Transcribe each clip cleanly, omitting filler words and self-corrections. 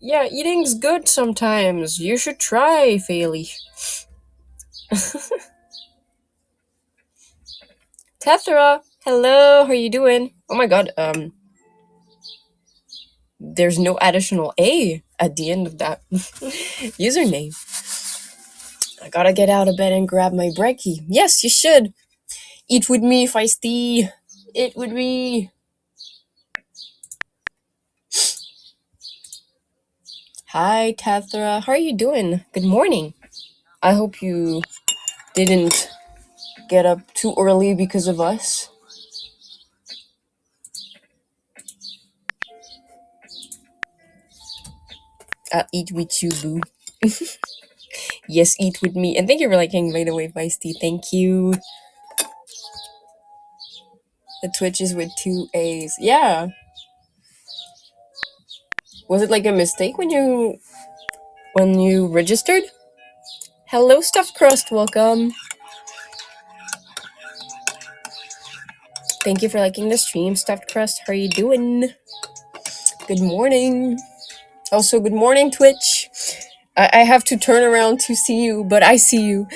Yeah, eating's good sometimes. You should try, Faelie. Tethra, hello, how you doing? Oh my god, there's no additional A at the end of that username. I gotta get out of bed and grab my brekkie. Yes, you should. Eat with me, Feisty. Eat with me. Hi, Tethra. How are you doing? Good morning. I hope you didn't get up too early because of us. I'll eat with you, boo. Yes, eat with me. And thank you for liking, by the way, Feisty. Thank you. The Twitch is with 2 A's. Yeah. Was it like a mistake when you registered? Hello, Stuffed Crust. Welcome. Thank you for liking the stream, Stuffed Crust. How are you doing? Good morning. Also, good morning, Twitch. I have to turn around to see you, but I see you.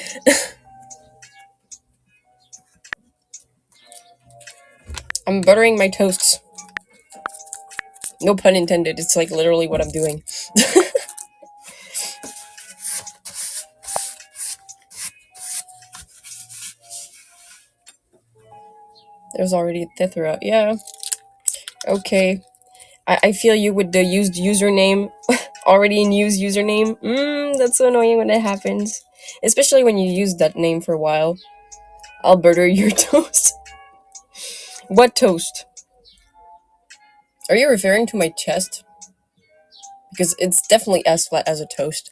I'm buttering my toasts. No pun intended. It's like literally what I'm doing. There's already Thithra. Yeah. Okay. I feel you with the used username. Already in used username. That's so annoying when it happens. Especially when you use that name for a while. I'll butter your toast. What toast? Are you referring to my chest? Because it's definitely as flat as a toast.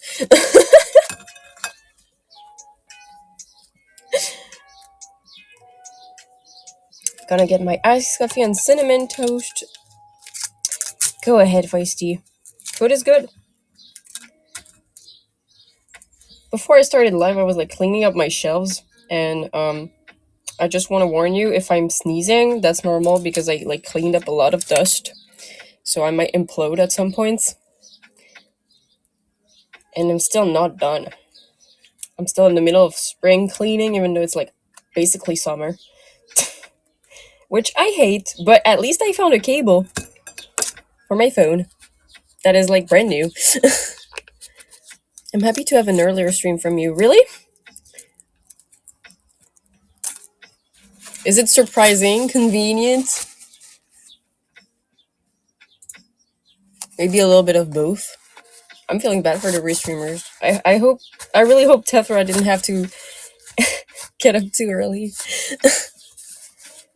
Gonna get my iced coffee and cinnamon toast. Go ahead, Feisty. Food is good. Before I started live, I was like cleaning up my shelves, and I just want to warn you, if I'm sneezing, that's normal because I like cleaned up a lot of dust, so I might implode at some points. And I'm still not done. I'm still in the middle of spring cleaning, even though it's like basically summer. Which I hate, but at least I found a cable for my phone that is like brand new. I'm happy to have an earlier stream from you. Really? Is it surprising? Convenient? Maybe a little bit of both. I'm feeling bad for the restreamers. I really hope Tethra didn't have to get up too early.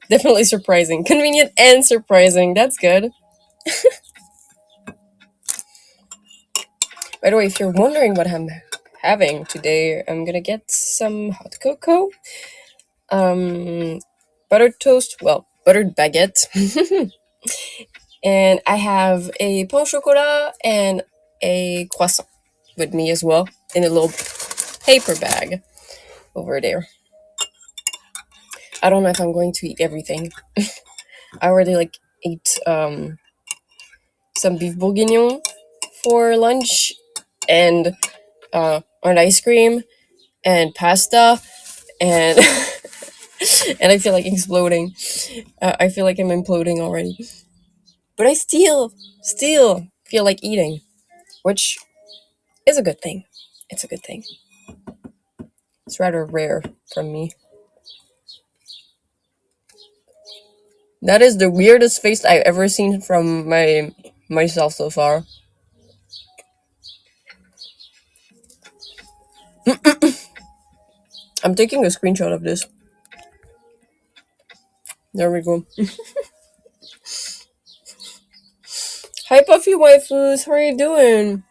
Definitely surprising. Convenient and surprising. That's good. By the way, if you're wondering what I'm having today, I'm gonna get some hot cocoa, buttered toast, well, buttered baguette, and I have a pain au chocolat and a croissant with me as well in a little paper bag over there. I don't know if I'm going to eat everything. I already like ate some beef bourguignon for lunch and an ice cream and pasta and and I feel like exploding. I feel like I'm imploding already. But I still feel like eating, which is a good thing. It's a good thing. It's rather rare from me. That is the weirdest face I've ever seen from myself so far. I'm taking a screenshot of this. There we go. Hi, Puffy Waifus. How are you doing?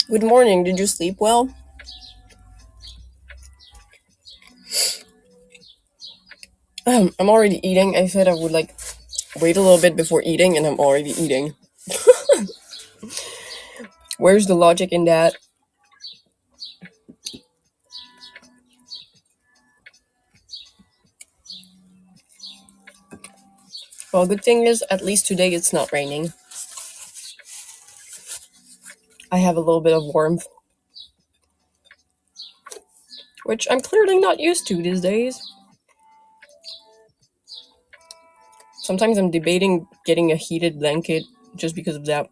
Good morning. Did you sleep well? I'm already eating. I said I would like wait a little bit before eating, and I'm already eating. Where's the logic in that? Well, good thing is at least today it's not raining. I have a little bit of warmth, which I'm clearly not used to these days. Sometimes I'm debating getting a heated blanket just because of that.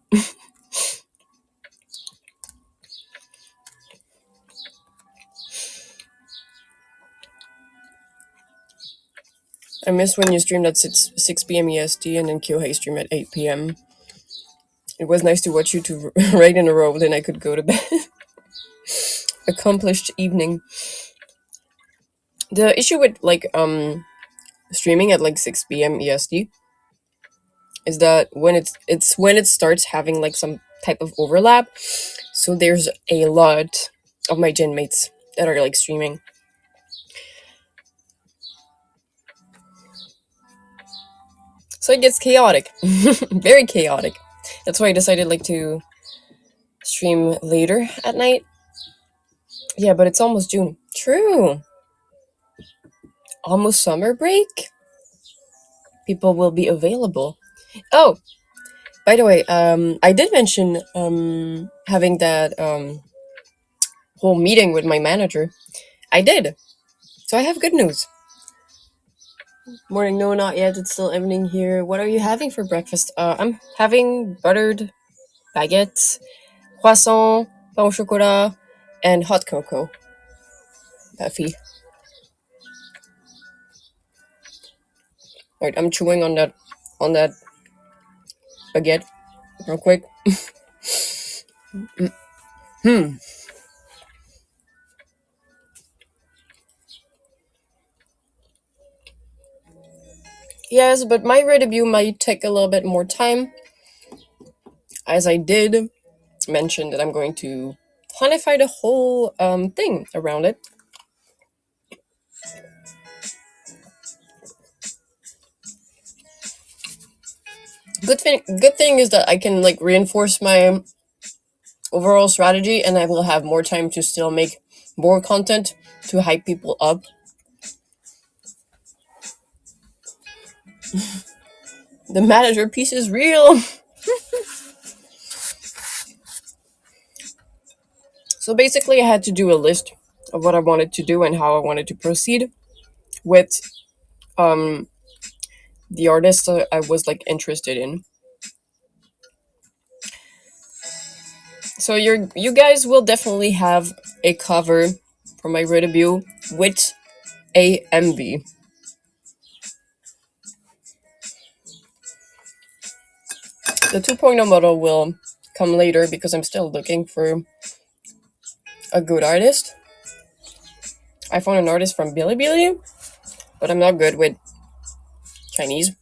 I miss when you streamed at 6 p.m. EST and then Kyohei streamed at 8 p.m. It was nice to watch you two right in a row, then I could go to bed. Accomplished evening. The issue with streaming at like 6 p.m. EST is that when it starts having like some type of overlap, so there's a lot of my gen mates that are like streaming. So it gets chaotic. Very chaotic. That's why I decided like to stream later at night. Yeah, but it's almost June. True. Almost summer break. People will be available. Oh, by the way, I did mention having that whole meeting with my manager. I did. So I have good news. Morning, no, not yet. It's still evening here. What are you having for breakfast? I'm having buttered baguettes, croissant, pain au chocolat, and hot cocoa. Puffy. Right, I'm chewing on that baguette real quick. Hmm. Yes, but my review might take a little bit more time, as I did mention that I'm going to planify the whole thing around it. Good thing is that I can like reinforce my overall strategy, and I will have more time to still make more content to hype people up. The manager piece is real. So basically, I had to do a list of what I wanted to do and how I wanted to proceed with the artists that I was like interested in. So you guys will definitely have a cover for my review with a MV. The 2.0 model will come later because I'm still looking for a good artist. I found an artist from Bilibili, but I'm not good with Chinese,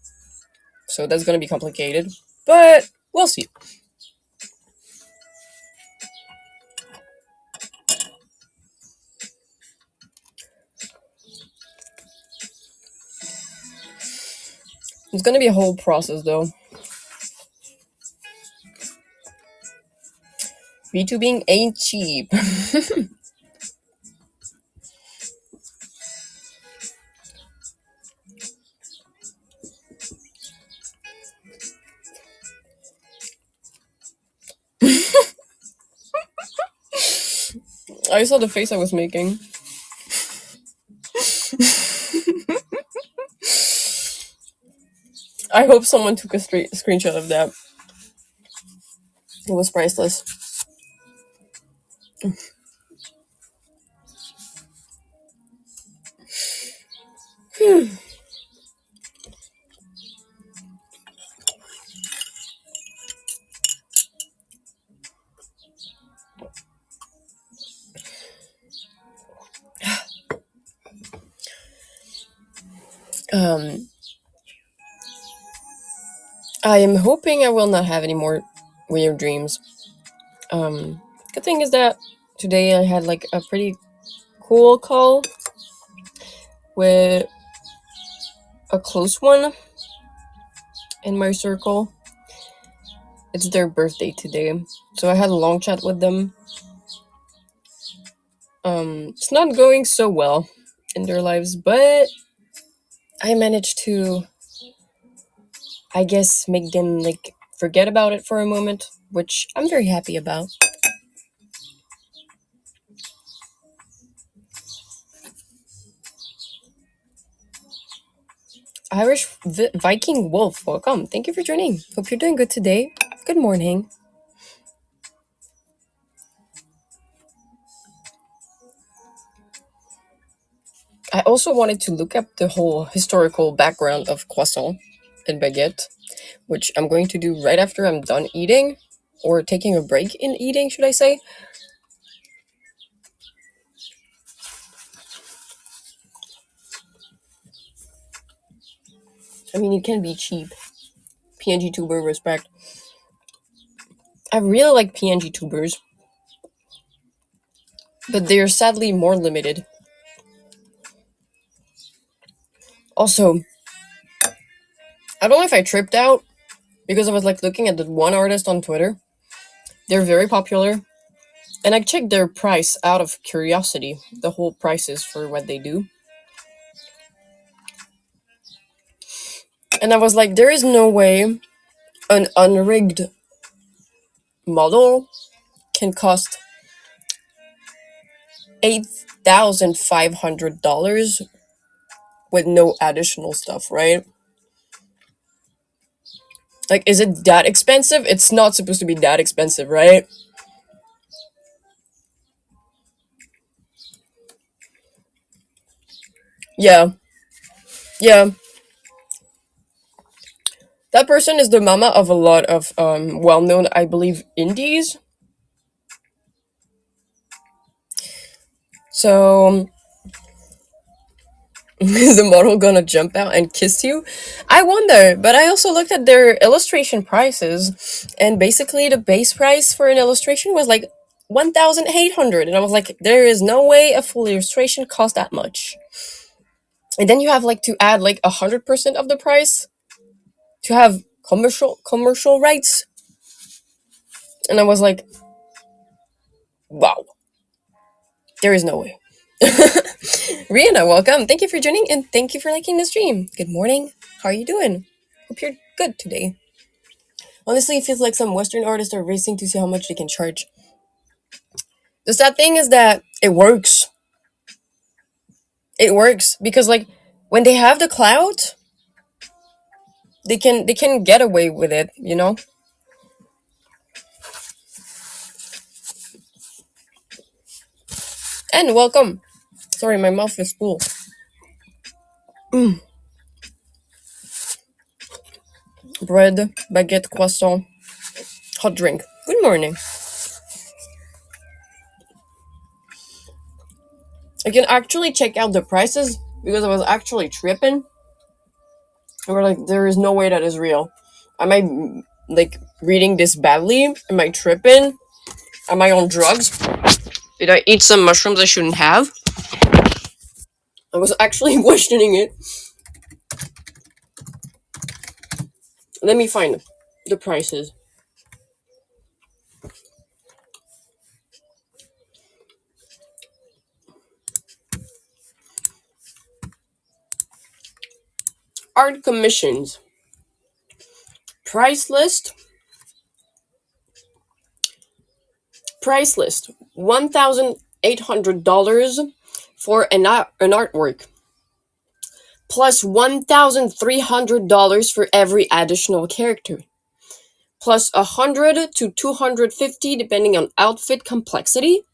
so that's gonna be complicated. But we'll see. It's gonna be a whole process though. VTubing ain't cheap. I saw the face I was making. I hope someone took a screenshot of that. It was priceless. Um, I am hoping I will not have any more weird dreams. Good thing is that today I had like a pretty cool call with a close one in my circle. It's their birthday today, so I had a long chat with them. It's not going so well in their lives, but I managed to, I guess, make them like forget about it for a moment, which I'm very happy about. Irish Viking Wolf, welcome. Thank you for joining. Hope you're doing good today. Good morning. I also wanted to look up the whole historical background of croissant and baguette, which I'm going to do right after I'm done eating, or taking a break in eating, should I say. I mean, it can be cheap. PNG tuber respect. I really like PNG tubers, but they're sadly more limited. Also, I don't know if I tripped out because I was like looking at the one artist on Twitter. They're very popular, and I checked their price out of curiosity, the whole prices for what they do. And I was like, there is no way an unrigged model can cost $8,500 with no additional stuff, right? Like, is it that expensive? It's not supposed to be that expensive, right? Yeah, yeah. That person is the mama of a lot of well-known, I believe, indies. So is the model gonna jump out and kiss you? I wonder, but I also looked at their illustration prices, and basically the base price for an illustration was like 1,800, and I was like, there is no way a full illustration costs that much. And then you have like to add like 100% of the price to have commercial rights, and I was like, wow, there is no way. Rihanna, welcome. Thank you for joining and thank you for liking the stream. Good morning. How are you doing? Hope you're good today. Honestly, it feels like some Western artists are racing to see how much they can charge. The sad thing is that it works. It works because like when they have the clout, they can get away with it, you know? And welcome. Sorry, my mouth is full. Bread, baguette, croissant, hot drink. Good morning. I can actually check out the prices because I was actually tripping. And we're like, there is no way that is real. Am I like reading this badly? Am I tripping? Am I on drugs? Did I eat some mushrooms I shouldn't have? I was actually questioning it. Let me find the prices. Art commissions. Price list. Price list. $1,800 for an artwork. Plus $1,300 for every additional character. Plus 100 to 250 depending on outfit complexity.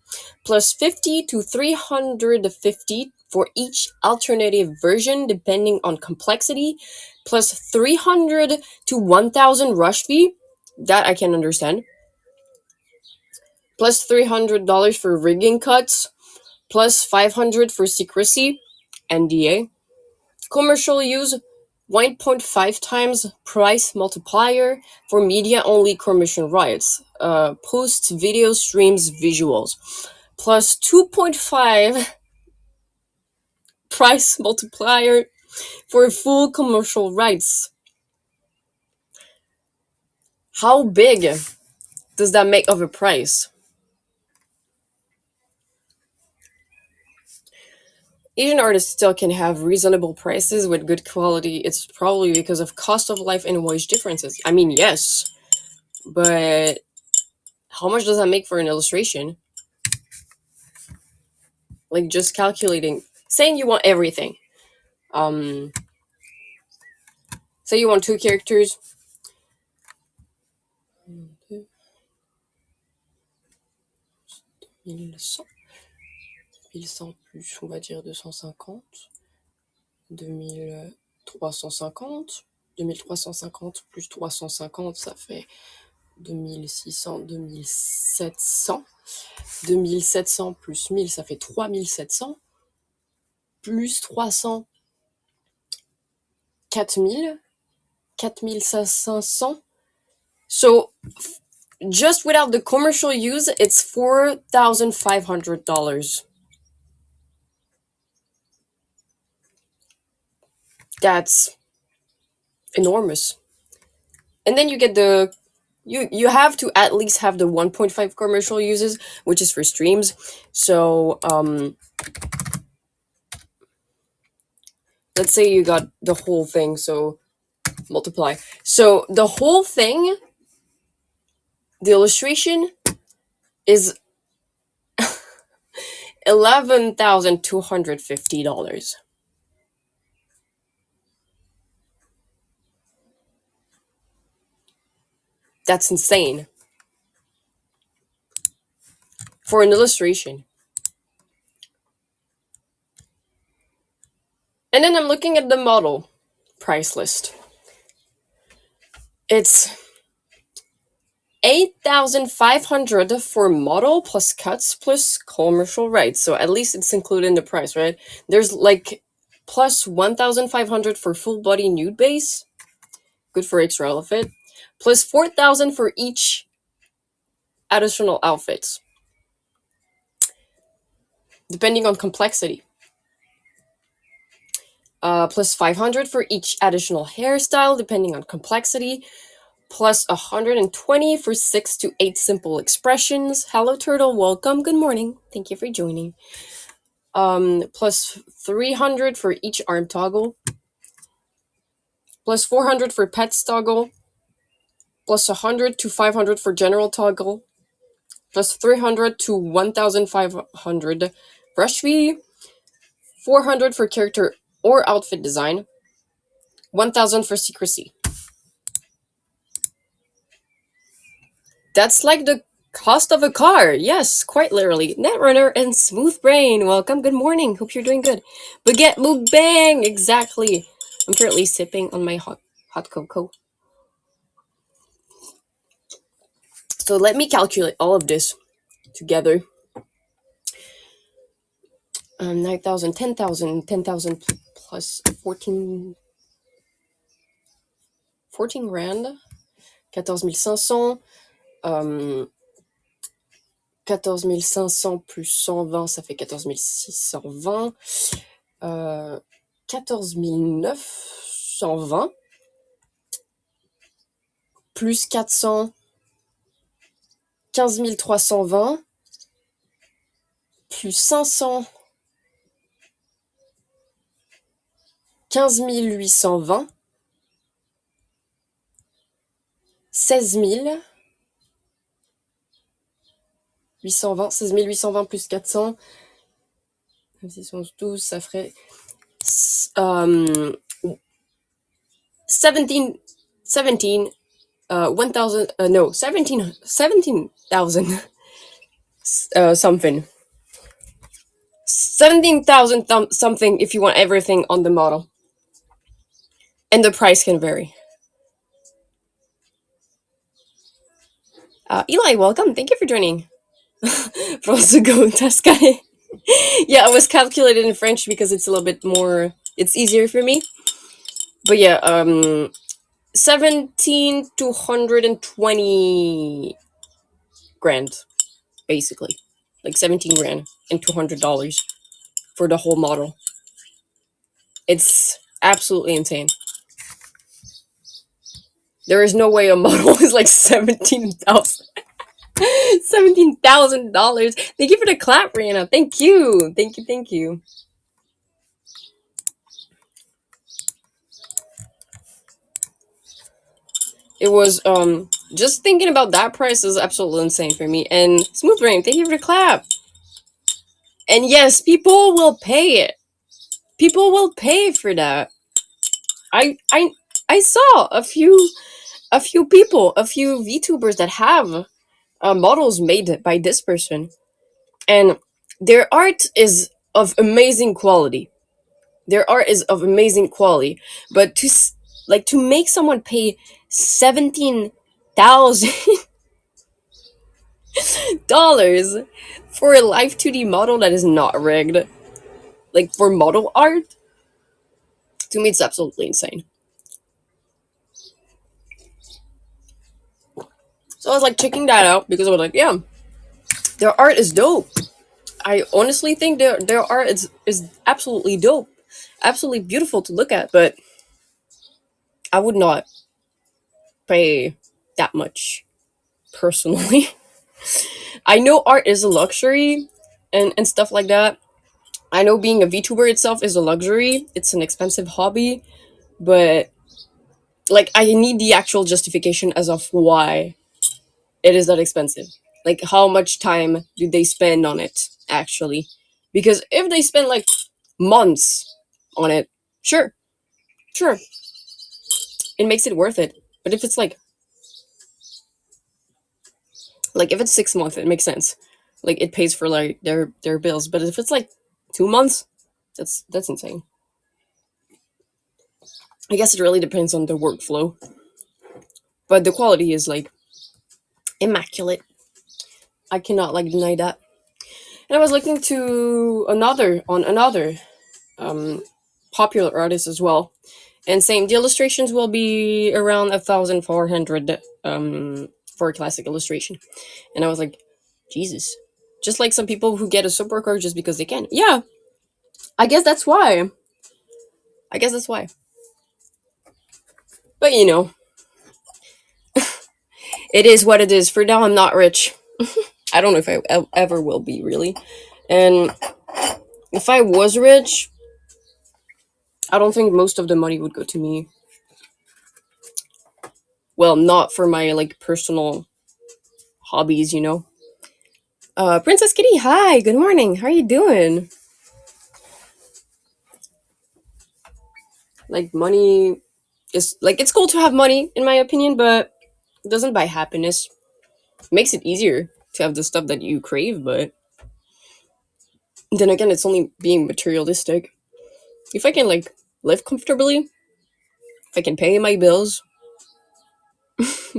Plus 50 to 350 for each alternative version depending on complexity, plus 300 to 1,000 rush fee, that I can understand, plus $300 for rigging cuts, plus 500 for secrecy, NDA, commercial use, 1.5 times price multiplier for media-only commission rights, posts, video streams, visuals, plus 2.5 price multiplier for full commercial rights. How big does that make of a price? Asian artists still can have reasonable prices with good quality. It's probably because of cost of life and wage differences. I mean, yes, but how much does that make for an illustration? Like just calculating, saying you want everything. Um, Say you want 2 characters. 1100. 1100 plus, on va dire 250. 2350. 2350 plus 350, ça fait 2600, 2700. 2700 plus 1000, ça fait 3700. Plus 300, 4000. 4500. So, just without the commercial use, it's $4,500. That's enormous. And then you get the you have to at least have the 1.5 commercial uses, which is for streams. So let's say you got the whole thing, so multiply. So the whole thing, the illustration is $11,250. That's insane. For an illustration. And then I'm looking at the model price list. It's $8,500 for model plus cuts plus commercial rights. So at least it's included in the price, right? There's like plus $1,500 for full body nude base. Good for extra outfit. Plus $4,000 for each additional outfits. Depending on complexity. Plus $500 for each additional hairstyle, depending on complexity. Plus $120 for 6 to 8 simple expressions. Hello, Turtle. Welcome. Good morning. Thank you for joining. Plus $300 for each arm toggle. Plus $400 for pets toggle. Plus $100 to $500 for general toggle. Plus $300 to $1,500 brush fee. $400 for character or outfit design. $1,000 for secrecy. That's like the cost of a car. Yes, quite literally. Netrunner and Smooth Brain, welcome. Good morning. Hope you're doing good. Baguette Mukbang, exactly. I'm currently sipping on my hot cocoa. So let me calculate all of this together. 9,000, 10,000, 10,000 plus 14 grand. 14 500. 14 500 plus 120, ça fait 14 620. 14 920 plus 400, 15 320 plus 500, 15 820, 16 820, 16 820 plus 400, 12, ça ferait 17, 1,000, no, 17,000 something. 17,000 something if you want everything on the model. And the price can vary. Eli, welcome. Thank you for joining. Prosego Tascane. Yeah, I was calculated in French because it's a little bit more, it's easier for me. But yeah, 17,220 grand, basically. Like 17 grand and $200 for the whole model. It's absolutely insane. There is no way a model is like $17,000. $17,000. Thank you for the clap, Rihanna. Thank you. Thank you. Thank you. It was just thinking about that price is absolutely insane for me. And Smooth Brain, thank you for the clap. And yes, people will pay it. People will pay for that. I I saw a few people, a few VTubers that have models made by this person, and their art is of amazing quality. Their art is of amazing quality, but like to make someone pay $17,000 for a live 2D model that is not rigged, like for model art, to me it's absolutely insane. So I was like checking that out because I was like, yeah, their art is dope. I honestly think their art is absolutely dope, absolutely beautiful to look at, but I would not pay that much personally. I know art is a luxury and stuff like that. I know being a VTuber itself is a luxury. It's an expensive hobby, but like I need the actual justification as of why it is that expensive. Like how much time do they spend on it actually? Because if they spend like months on it, sure, sure, it makes it worth it. But if it's like if it's 6 months, it makes sense. Like it pays for like their bills. But if it's like 2 months, that's insane. I guess it really depends on the workflow, but the quality is like immaculate. I cannot like deny that. And I was looking to another um, popular artist as well, and same. The illustrations will be around 1,400 for a classic illustration. And I was like, Jesus, just like some people who get a super card just because they can. Yeah, I guess that's why. I guess that's why. But you know, it is what it is. For now, I'm not rich. I don't know if I ever will be, really. And if I was rich, I don't think most of the money would go to me. Well, not for my like personal hobbies, you know. Princess Kitty, hi, good morning. How are you doing? Like money is like it's cool to have money in my opinion, but it doesn't buy happiness. It makes it easier to have the stuff that you crave, but then again, it's only being materialistic. If I can like live comfortably, if I can pay my bills,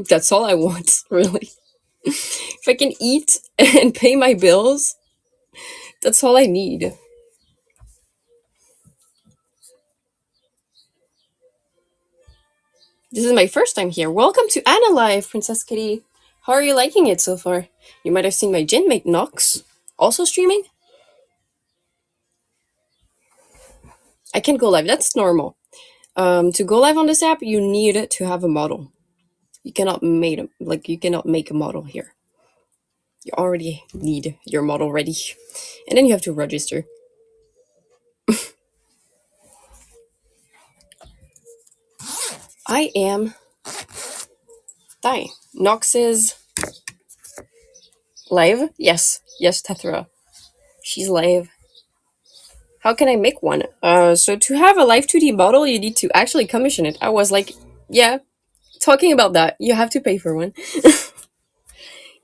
that's all I want, really. If I can eat and pay my bills, that's all I need. This is my first time here. Welcome to AniLive, Princess Kitty. How are you liking it so far? You might have seen my gin mate Nox also streaming. I can go live. That's normal. To go live on this app, you need to have a model. You cannot make a model here. You already need your model ready, and then you have to register. I am dying. Nox is live. Yes, Tethra. She's live. How can I make one? So to have a live 2D model, you need to actually commission it. I was like, yeah, talking about that. You have to pay for one.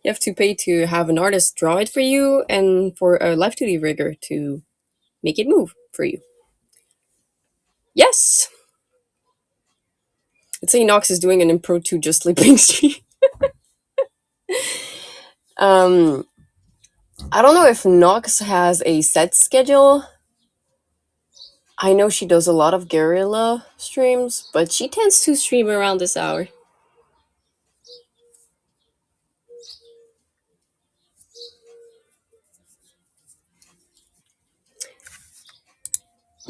You have to pay to have an artist draw it for you and for a live 2D rigger to make it move for you. Yes! Let's say Nox is doing an Impro 2 just sleeping stream. um, I don't know if Nox has a set schedule. I know she does a lot of guerrilla streams, but she tends to stream around this hour.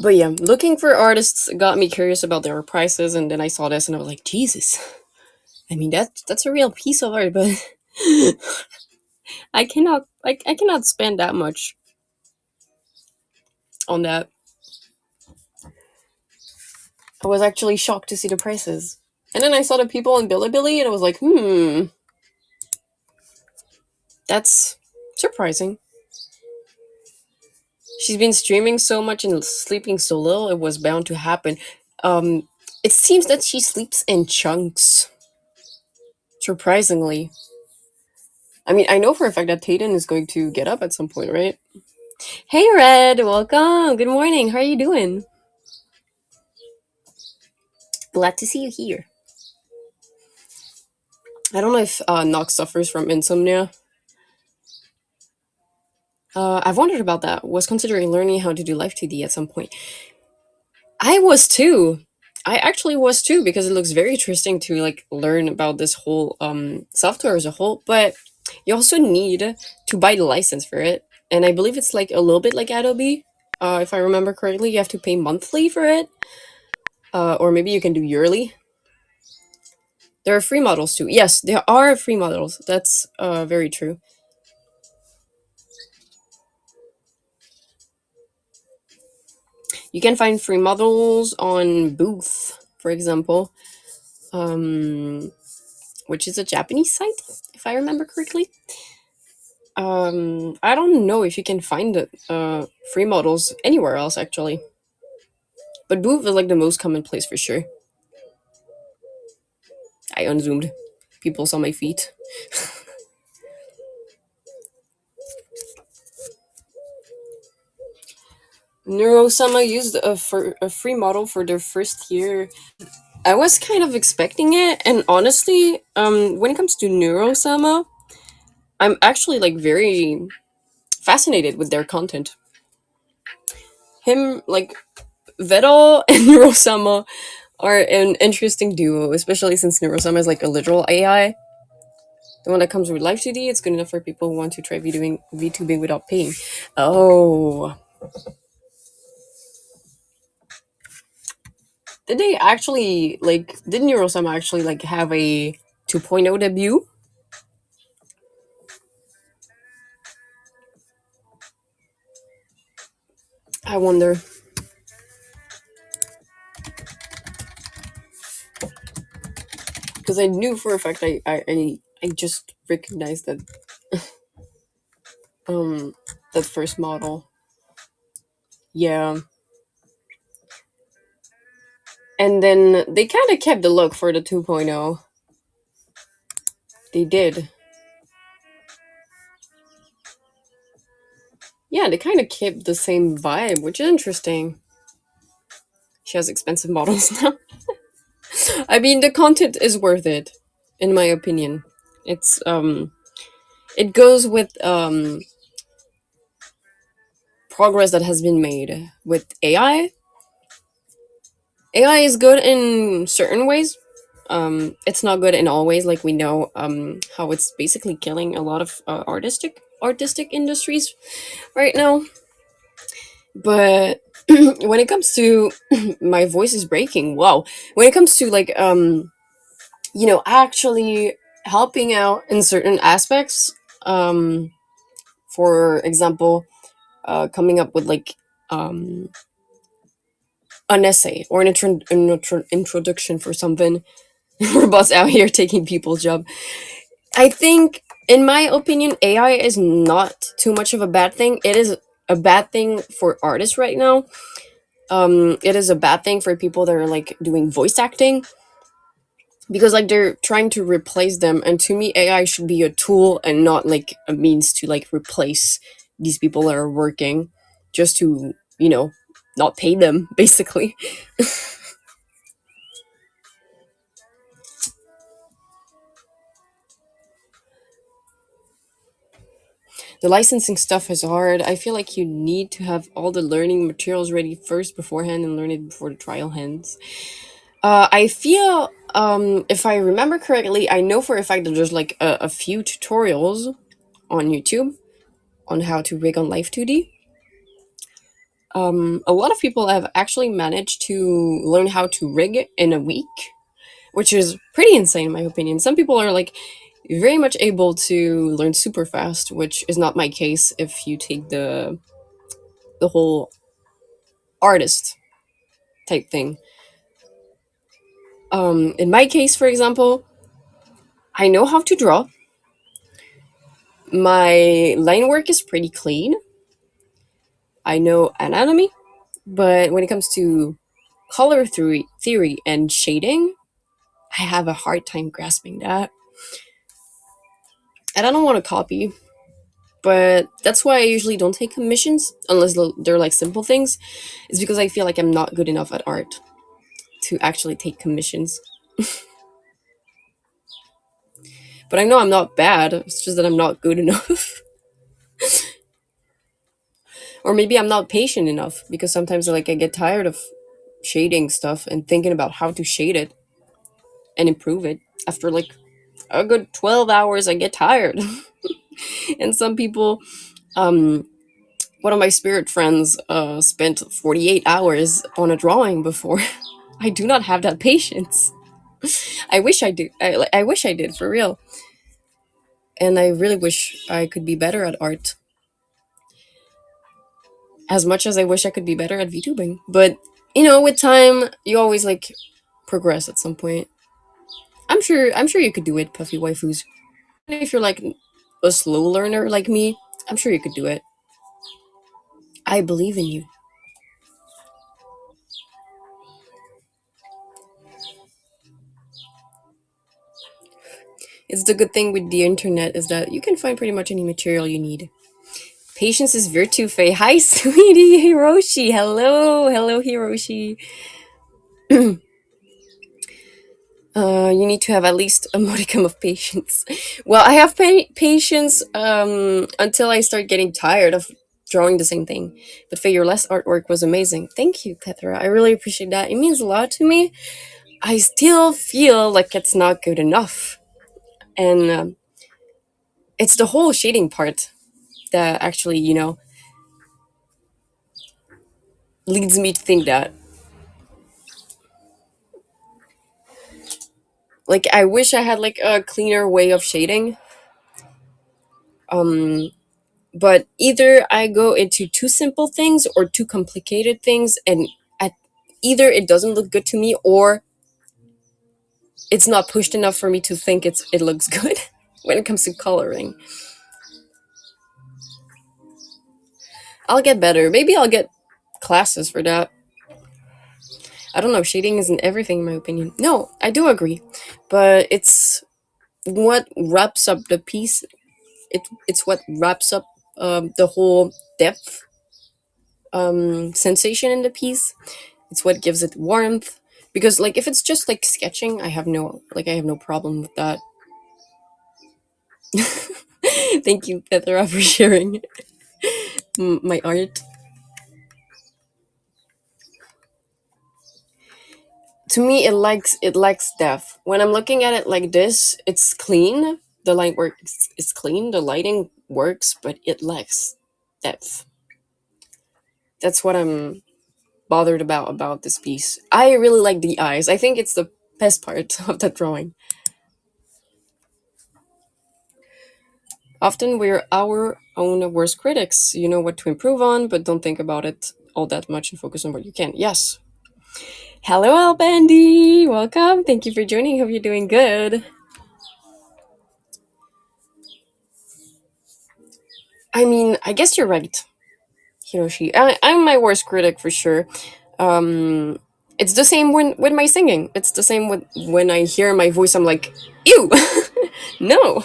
But yeah, looking for artists got me curious about their prices, and then I saw this and I was like, Jesus. I mean that's a real piece of art, but I cannot spend that much on that. I was actually shocked to see the prices. And then I saw the people on Bilibili and I was like, that's surprising. She's been streaming so much and sleeping so little, it was bound to happen. It seems that she sleeps in chunks. Surprisingly. I mean, I know for a fact that Tayden is going to get up at some point, right? Hey, Red, welcome. Good morning. How are you doing? Glad to see you here. I don't know if Nox suffers from insomnia. I've wondered about that. Was considering learning how to do Live 2D at some point. I was too. I actually was too because it looks very interesting to like learn about this whole software as a whole. But you also need to buy the license for it, and I believe it's like a little bit like Adobe. If I remember correctly, you have to pay monthly for it, or maybe you can do yearly. There are free models too. Yes, there are free models. That's very true. You can find free models on Booth, for example, um, which is a Japanese site, if I remember correctly. I don't know if you can find free models anywhere else actually, but Booth is like the most common place for sure. I unzoomed. People saw my feet. Neurosama used a free model for their first year. I was kind of expecting it, and honestly, when it comes to Neurosama, I'm actually like very fascinated with their content. Him, like Vettel and Neurosama are an interesting duo, especially since Neurosama is like a literal AI. The one that comes with Live 2D, it's good enough for people who want to try VTubing without paying. Oh, did they actually like? Did Neurosama actually like have a 2.0 debut? I wonder. Because I knew for a fact I just recognized that um that first model. Yeah. And then they kind of kept the look for the 2.0. They did. Yeah, they kind of kept the same vibe, which is interesting. She has expensive models now. I mean, the content is worth it, in my opinion. It's it goes with progress that has been made with AI. AI is good in certain ways. It's not good in all ways. Like we know, how it's basically killing a lot of artistic industries right now. But when it comes to my voice is breaking. Wow. When it comes to like actually helping out in certain aspects, um, for example, coming up with like an essay or an introduction for something. Robots out here taking people's job. I think, in my opinion, AI is not too much of a bad thing. It is a bad thing for artists right now. It is a bad thing for people that are like doing voice acting because like they're trying to replace them. And to me, AI should be a tool and not like a means to like replace these people that are working, just to not pay them basically. The licensing stuff is hard. I feel like you need to have all the learning materials ready first beforehand and learn it before the trial ends. I feel, if I remember correctly, I know for a fact that there's like a few tutorials on YouTube on how to rig on Live 2D. A lot of people have actually managed to learn how to rig in a week, which is pretty insane in my opinion. Some people are like very much able to learn super fast, which is not my case if you take the whole artist type thing. In my case, for example, I know how to draw. My line work is pretty clean. I know anatomy, but when it comes to color theory and shading, I have a hard time grasping that. And I don't want to copy, but that's why I usually don't take commissions unless they're like simple things. It's because I feel like I'm not good enough at art to actually take commissions. But I know I'm not bad, it's just that I'm not good enough. Or maybe I'm not patient enough, because sometimes like I get tired of shading stuff and thinking about how to shade it and improve it. After like a good 12 hours I get tired. And some people, one of my spirit friends spent 48 hours on a drawing before. I do not have that patience. I wish I do. I wish I did, for real. And I really wish I could be better at art, as much as I wish I could be better at VTubing. But you know, with time, you always like progress at some point. I'm sure you could do it, Puffy Waifus. And if you're like a slow learner like me, I'm sure you could do it. I believe in you. It's the good thing with the internet is that you can find pretty much any material you need. Patience is virtue, Faye. Hi, sweetie Hiroshi. Hello, Hiroshi. You need to have at least a modicum of patience. Well, I have patience until I start getting tired of drawing the same thing. But Faye, your last artwork was amazing. Thank you, Petra. I really appreciate that. It means a lot to me. I still feel like it's not good enough. And it's the whole shading part that actually, leads me to think that. Like, I wish I had like a cleaner way of shading. But either I go into too simple things or too complicated things, and at either it doesn't look good to me, or it's not pushed enough for me to think it looks good when it comes to coloring. I'll get better. Maybe I'll get classes for that. I don't know. Shading isn't everything, in my opinion. No, I do agree, but it's what wraps up the piece. It's what wraps up the whole depth sensation in the piece. It's what gives it warmth. Because like if it's just like sketching, I have no problem with that. Thank you, Petra, for sharing my art. To me, it lacks depth. When I'm looking at it like this, it's clean. The light work is clean. The lighting works, but it lacks depth. That's what I'm bothered about this piece. I really like the eyes. I think it's the best part of the drawing. Often we're our own worst critics. You know what to improve on, but don't think about it all that much and focus on what you can. Yes. Hello, Albandy. Welcome. Thank you for joining. Hope you're doing good. I mean, I guess you're right, Hiroshi. I'm my worst critic for sure. Um, it's the same with my singing. It's the same with when I hear my voice. I'm like, ew, no.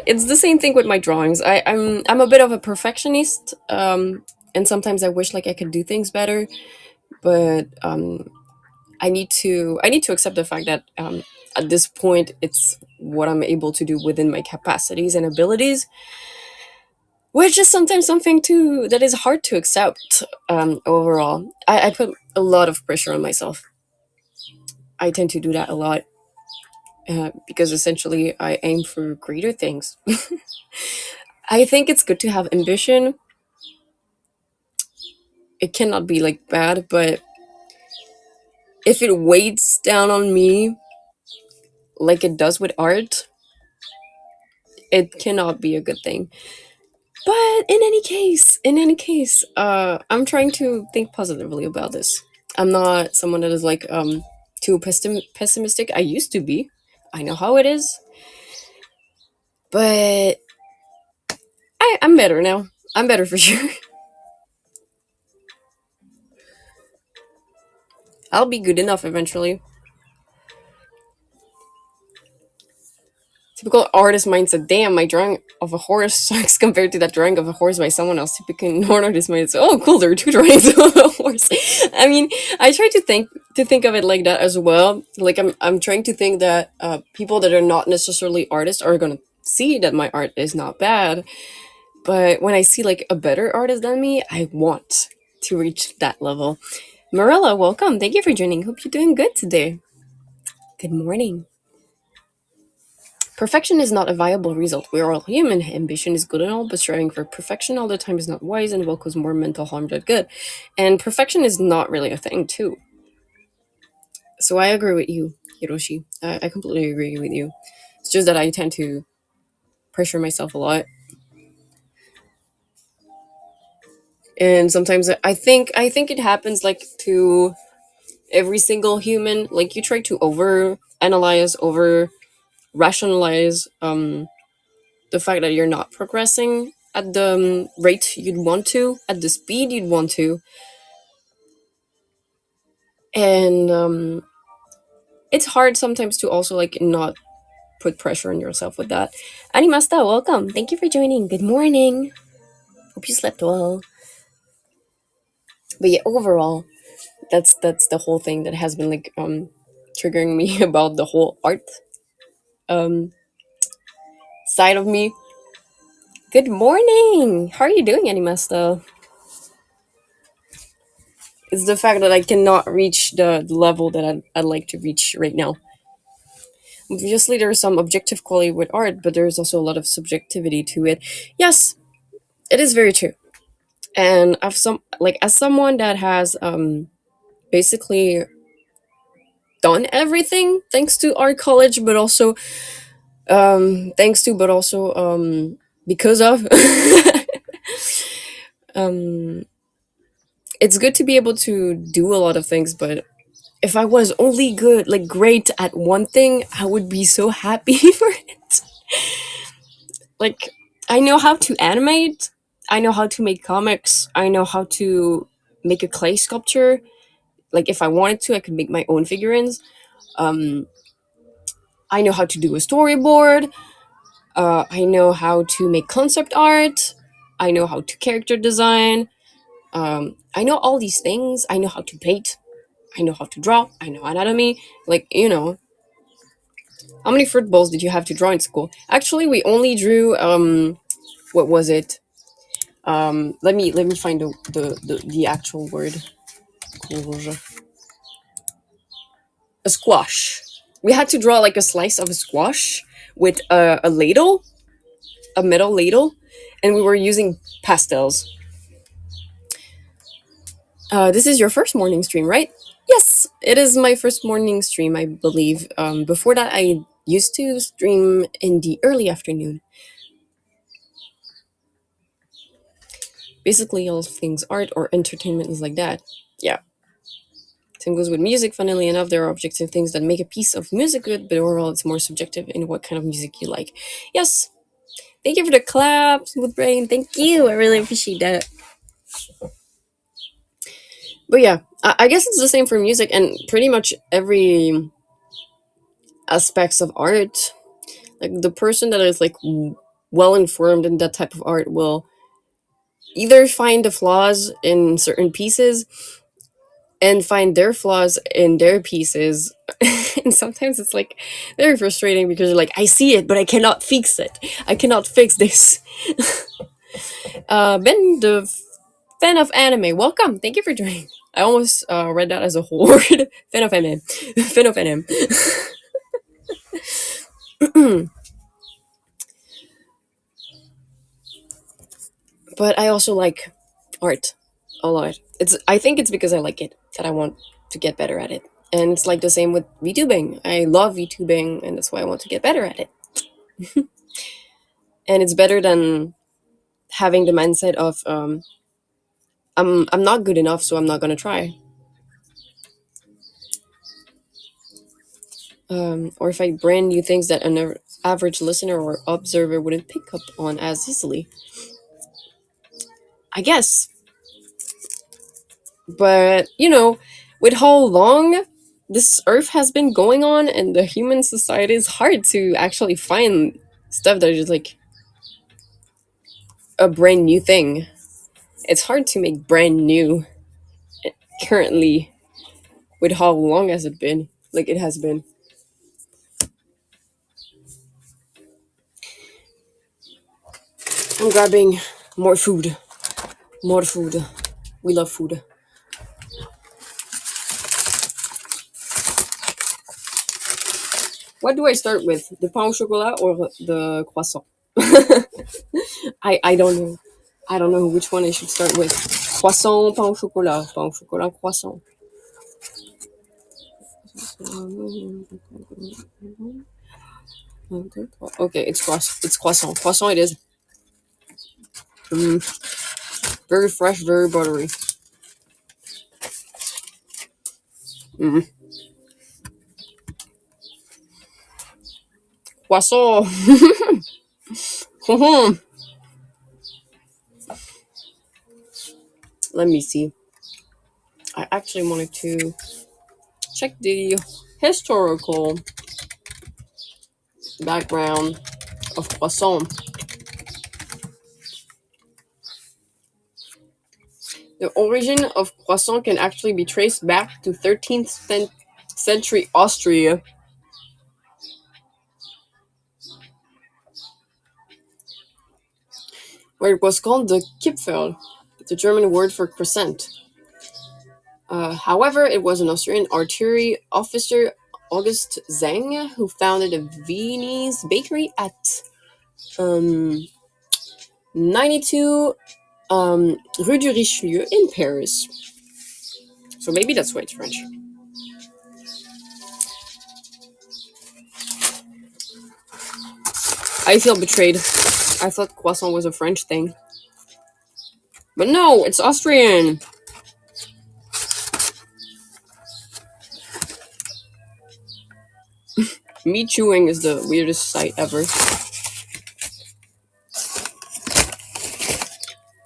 It's the same thing with my drawings. I'm a bit of a perfectionist, and sometimes I wish like I could do things better. But I need to accept the fact that at this point it's what I'm able to do within my capacities and abilities, which is sometimes something too that is hard to accept. Overall, I put a lot of pressure on myself. I tend to do that a lot because essentially I aim for greater things. I think it's good to have ambition. It cannot be like bad, but if it weighs down on me like it does with art, it cannot be a good thing. But in any case, I'm trying to think positively about this. I'm not someone that is like too pessimistic. I used to be. I know how it is, but I'm better now. I'm better for sure. I'll be good enough eventually. Typical artist mindset. Damn, my drawing of a horse sucks compared to that drawing of a horse by someone else. Typical non-artist mindset. Oh, cool! There are two drawings of a horse. I mean, I try to think of it like that as well. Like I'm trying to think that people that are not necessarily artists are gonna see that my art is not bad. But when I see like a better artist than me, I want to reach that level. Marilla, welcome. Thank you for joining. Hope you're doing good today. Good morning. Perfection is not a viable result. We are all human. Ambition is good and all, but striving for perfection all the time is not wise and will cause more mental harm than good. And perfection is not really a thing, too. So I agree with you, Hiroshi. I completely agree with you. It's just that I tend to pressure myself a lot. And sometimes I think it happens like to every single human. Like you try to over analyze, over rationalize the fact that you're not progressing at the rate you'd want to, at the speed you'd want to. And it's hard sometimes to also like not put pressure on yourself with that. Animasta, welcome. Thank you for joining. Good morning. Hope you slept well. But yeah, overall, that's the whole thing that has been like triggering me about the whole art um side of me. Good morning. How are you doing, Animasta? It's the fact that I cannot reach the level that I'd like to reach right now. Obviously, there's some objective quality with art, but there's also a lot of subjectivity to it. Yes, it is very true. And I've as someone that has basically done everything thanks to art college, but also because of um it's good to be able to do a lot of things, but if I was only good, like great at one thing, I would be so happy for it. Like, I know how to animate, I know how to make comics, I know how to make a clay sculpture. Like, if I wanted to, I could make my own figurines. Um, I know how to do a storyboard. I know how to make concept art. I know how to character design. I know all these things. I know how to paint. I know how to draw. I know anatomy. Like, how many fruit bowls did you have to draw in school? Actually, we only drew what was it? Let me find the actual word. A squash. We had to draw like a slice of a squash with a ladle, a metal ladle, and we were using pastels. This is your first morning stream, right? Yes, it is my first morning stream, I believe. Before that, I used to stream in the early afternoon. Basically, all things art or entertainment is like that. Yeah. Same goes with music. Funnily enough, there are objective things that make a piece of music good, but overall, it's more subjective in what kind of music you like. Yes. Thank you for the clap, Smooth Brain. Thank you. I really appreciate that. But yeah, I guess it's the same for music and pretty much every aspects of art. Like the person that is like well informed in that type of art will either find the flaws in certain pieces and find their flaws in their pieces. And sometimes it's like very frustrating because you're like, I see it, but I cannot fix it. I cannot fix this. Ben, the fan of anime, welcome. Thank you for joining. I almost read that as a whole word. Fan of anime. Fan of anime. But I also like art a lot. I think it's because I like it that I want to get better at it. And it's like the same with VTubing. I love VTubing and that's why I want to get better at it. And it's better than having the mindset of I'm not good enough, so I'm not gonna try. Or if I brand new things that an average listener or observer wouldn't pick up on as easily. I guess. But, with how long this earth has been going on and the human society, is hard to actually find stuff that is like a brand new thing. It's hard to make brand new currently with how long has it been, like it has been. I'm grabbing more food. More food. We love food. What do I start with? The pain au chocolat or the croissant? I don't know. I don't know which one I should start with. Croissant, pain au chocolat, croissant. Okay, it's croissant. Croissant it is. Very fresh, very buttery. Croissant. Let me see. I actually wanted to check the historical background of croissant. The origin of croissant can actually be traced back to 13th century Austria. Where it was called the Kipferl, the German word for croissant. However, it was an Austrian artillery officer, August Zeng, who founded a Viennese bakery at 92 Rue du Richelieu in Paris. So maybe that's why it's French. I feel betrayed. I thought croissant was a French thing. But no, it's Austrian. Me chewing is the weirdest sight ever.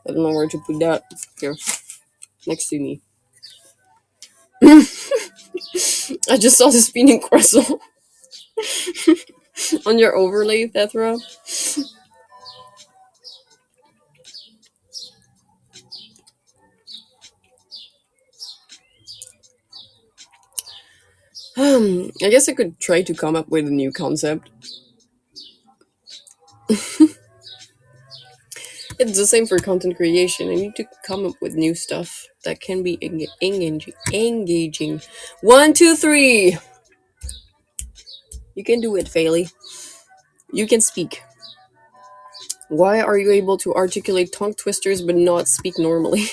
I don't know where to put that. Here. Next to me. I just saw the spinning croissant on your overlay, Thethra. I guess I could try to come up with a new concept. It's the same for content creation. I need to come up with new stuff that can be engaging. 1, 2, 3. You can do it, Faelie. You can speak. Why are you able to articulate tongue twisters but not speak normally?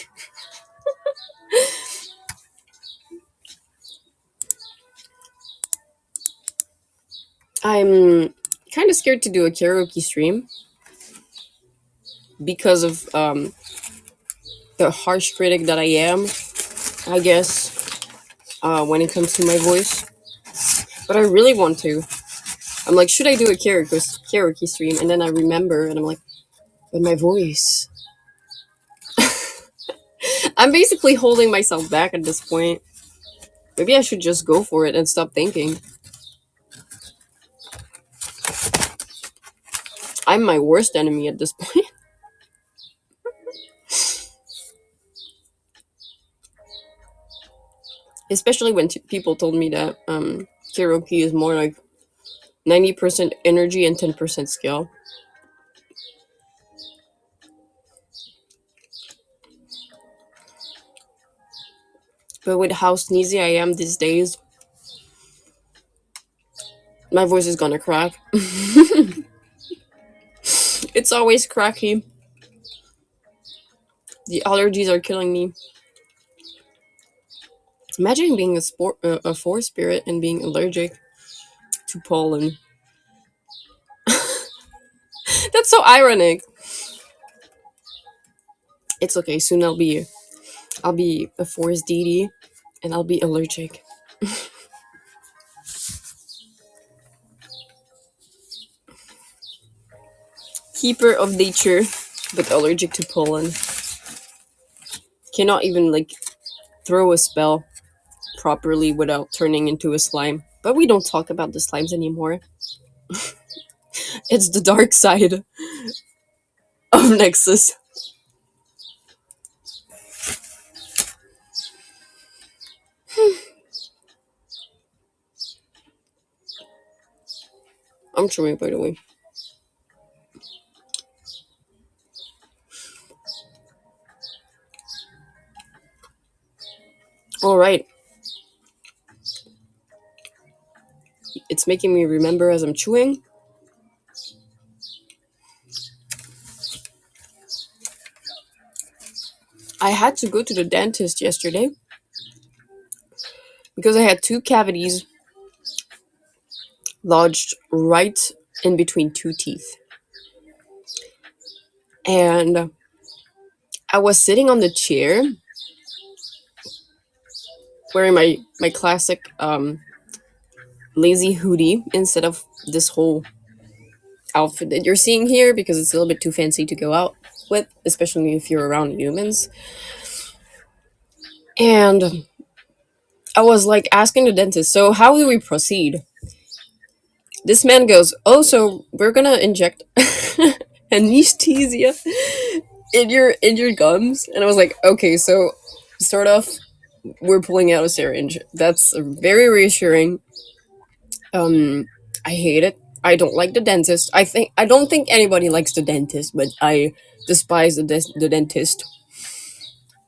I'm kind of scared to do a karaoke stream because of the harsh critic that I am, I guess, when it comes to my voice. But I really want to. I'm like, should I do a karaoke stream? And then I remember, and I'm like, but my voice. I'm basically holding myself back at this point. Maybe I should just go for it and stop thinking. I'm my worst enemy at this point. Especially when people told me that karaoke is more like 90% energy and 10% skill. But with how sneezy I am these days, my voice is gonna crack. It's always cracky. The allergies are killing me. Imagine being a forest spirit and being allergic to pollen. That's so ironic. It's okay. Soon I'll be a forest deity, and I'll be allergic. Keeper of nature, but allergic to pollen. Cannot even like throw a spell. properly without turning into a slime. But we don't talk about the slimes anymore. It's the dark side of Nexus. I'm chewing, by the way. All right. It's making me remember as I'm chewing. I had to go to the dentist yesterday because I had two cavities lodged right in between two teeth. And I was sitting on the chair wearing my classic lazy hoodie instead of this whole outfit that you're seeing here because it's a little bit too fancy to go out with, especially if you're around humans. And I was like asking the dentist, so how do we proceed? This man goes, oh, so we're gonna inject anesthesia in your gums. And I was like, okay, so sort of we're pulling out a syringe. That's very reassuring. I hate it. I don't like the dentist. I don't think anybody likes the dentist, but I despise the dentist.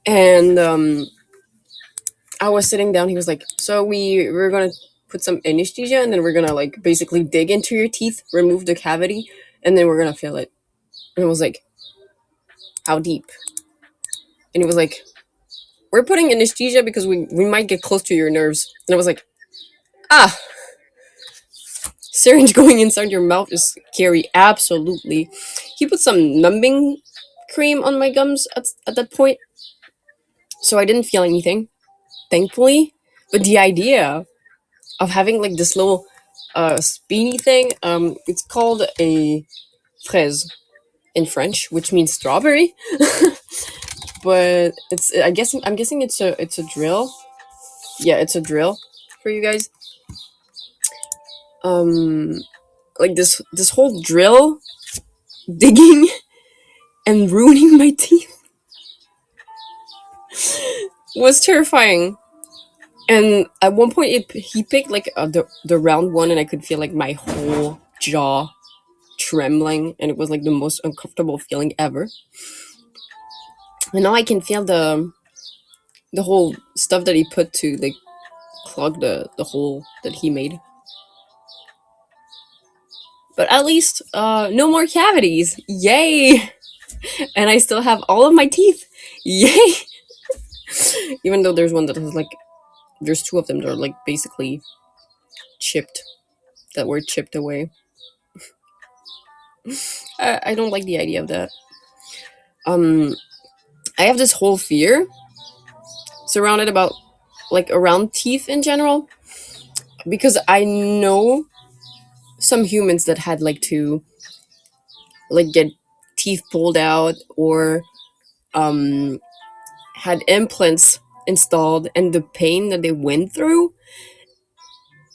And I was sitting down. He was like, "So we're gonna put some anesthesia, and then we're gonna like basically dig into your teeth, remove the cavity, and then we're gonna feel it." And I was like, "How deep?" And he was like, "We're putting anesthesia because we might get close to your nerves." And I was like, "Ah, syringe going inside your mouth is scary." Absolutely. He put some numbing cream on my gums at that point, so I didn't feel anything, thankfully. But the idea of having like this little spiny thing, it's called a fraise in French, which means strawberry. But I'm guessing it's a drill. Yeah, it's a drill for you guys. Um, like this whole drill digging and ruining my teeth was terrifying. And at one point, he picked like the round one, and I could feel like my whole jaw trembling, and it was like the most uncomfortable feeling ever. And now I can feel the whole stuff that he put to like clog the hole that he made. But at least no more cavities. Yay! And I still have all of my teeth. Yay! Even though there's one that has like there's two of them that are like basically chipped, that were chipped away. I don't like the idea of that. Um I have this whole fear surrounded about like around teeth in general because I know some humans that had like to like get teeth pulled out or um had implants installed and the pain that they went through.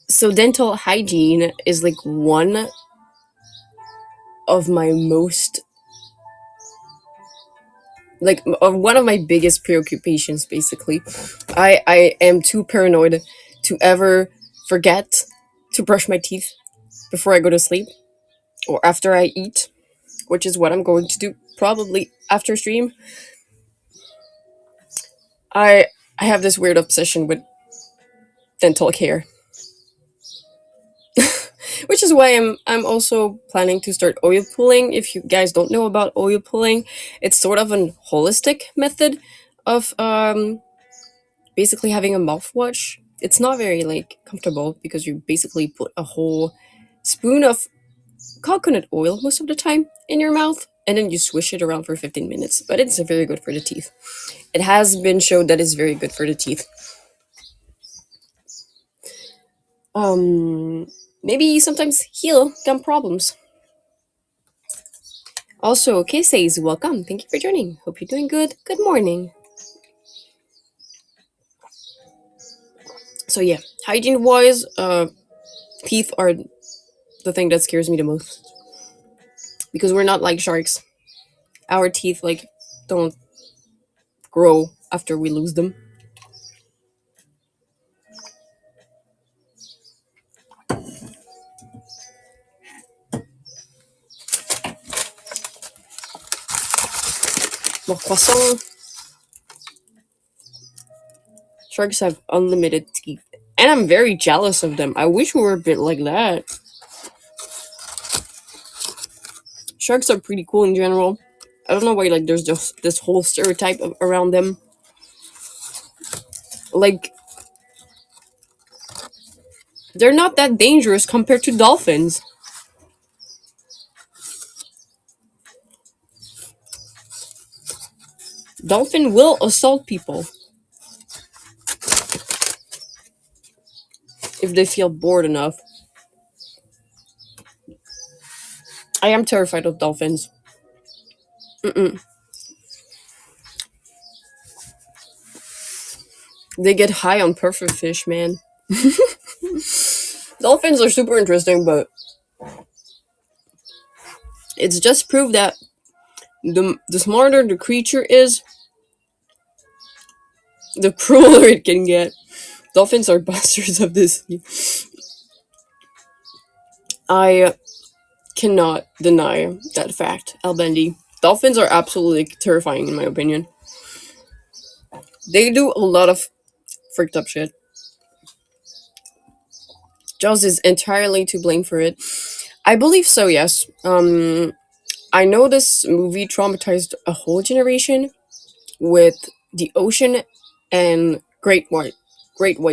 So dental hygiene is like one of my most like one of my biggest preoccupations basically. I am too paranoid to ever forget to brush my teeth before I go to sleep or after I eat, which is what I'm going to do probably after stream. I have this weird obsession with dental care, which is why I'm also planning to start oil pulling. If you guys don't know about oil pulling, it's sort of an holistic method of basically having a mouthwash. It's not very like comfortable because you basically put a whole spoon of coconut oil most of the time in your mouth and then you swish it around for 15 minutes. But it's very good for the teeth. It has been shown that it's very good for the teeth. Um, maybe sometimes heal gum problems. Also, Kay says, welcome. Thank you for joining. Hope you're doing good. Good morning. So yeah, hygiene wise, teeth are the thing that scares me the most because we're not like sharks. Our teeth like don't grow after we lose them. More croissant. Sharks have unlimited teeth. And I'm very jealous of them. I wish we were a bit like that. Sharks are pretty cool in general. I don't know why like there's just this whole stereotype around them. Like they're not that dangerous compared to dolphins. Dolphin will assault people if they feel bored enough. I am terrified of dolphins. Mm-mm. They get high on perfect fish, man. Dolphins are super interesting, but it's just proof that the smarter the creature is, the crueler it can get. Dolphins are bastards of this. I cannot deny that fact, Albendi. Dolphins are absolutely terrifying, in my opinion. They do a lot of freaked up shit. Jaws is entirely to blame for it. I believe so, yes. I know this movie traumatized a whole generation with the ocean and great white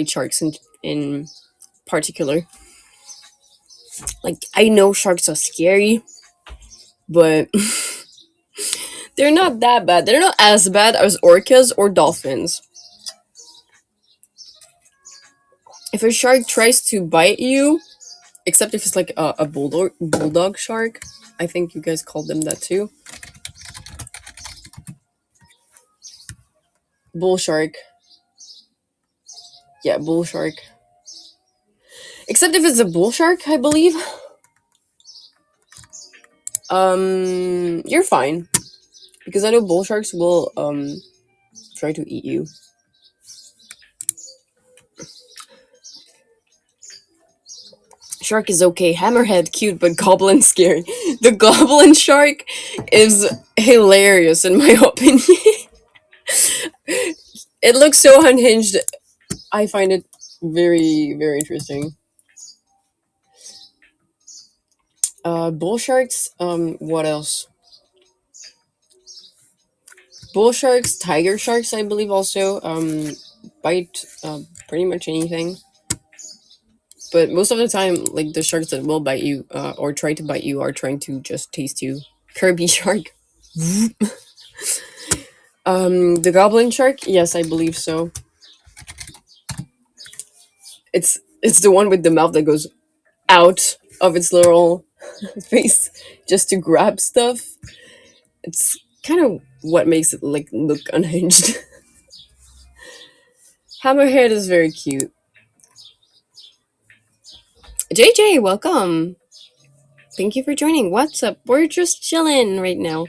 sharks in particular. Like I know sharks are scary, but they're not that bad. They're not as bad as orcas or dolphins. If a shark tries to bite you, except if it's like a bulldog shark, I think you guys called them that too. Bull shark. Yeah, bull shark. Except if it's a bull shark, I believe. You're fine. Because I know bull sharks will try to eat you. Shark is okay. Hammerhead cute, but goblin scary. The goblin shark is hilarious in my opinion. It looks so unhinged. I find it very, very interesting. Bull sharks, what else? Bull sharks, tiger sharks, I believe also, bite, pretty much anything. But most of the time, like, the sharks that will bite you, or try to bite you are trying to just taste you. Kirby shark. The goblin shark? Yes, I believe so. It's the one with the mouth that goes out of its little face just to grab stuff. It's kind of what makes it like look unhinged. Hammerhead is very cute. JJ, welcome. Thank you for joining. What's up? We're just chilling right now.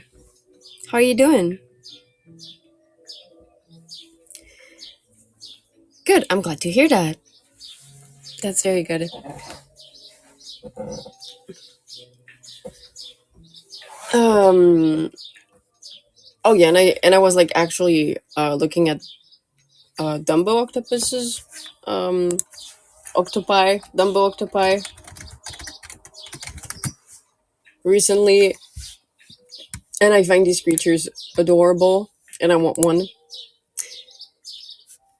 How are you doing? Good. I'm glad to hear that. That's very good. Oh yeah, and I was like actually looking at Dumbo octopuses, octopi, Dumbo octopi recently, and I find these creatures adorable, and I want one.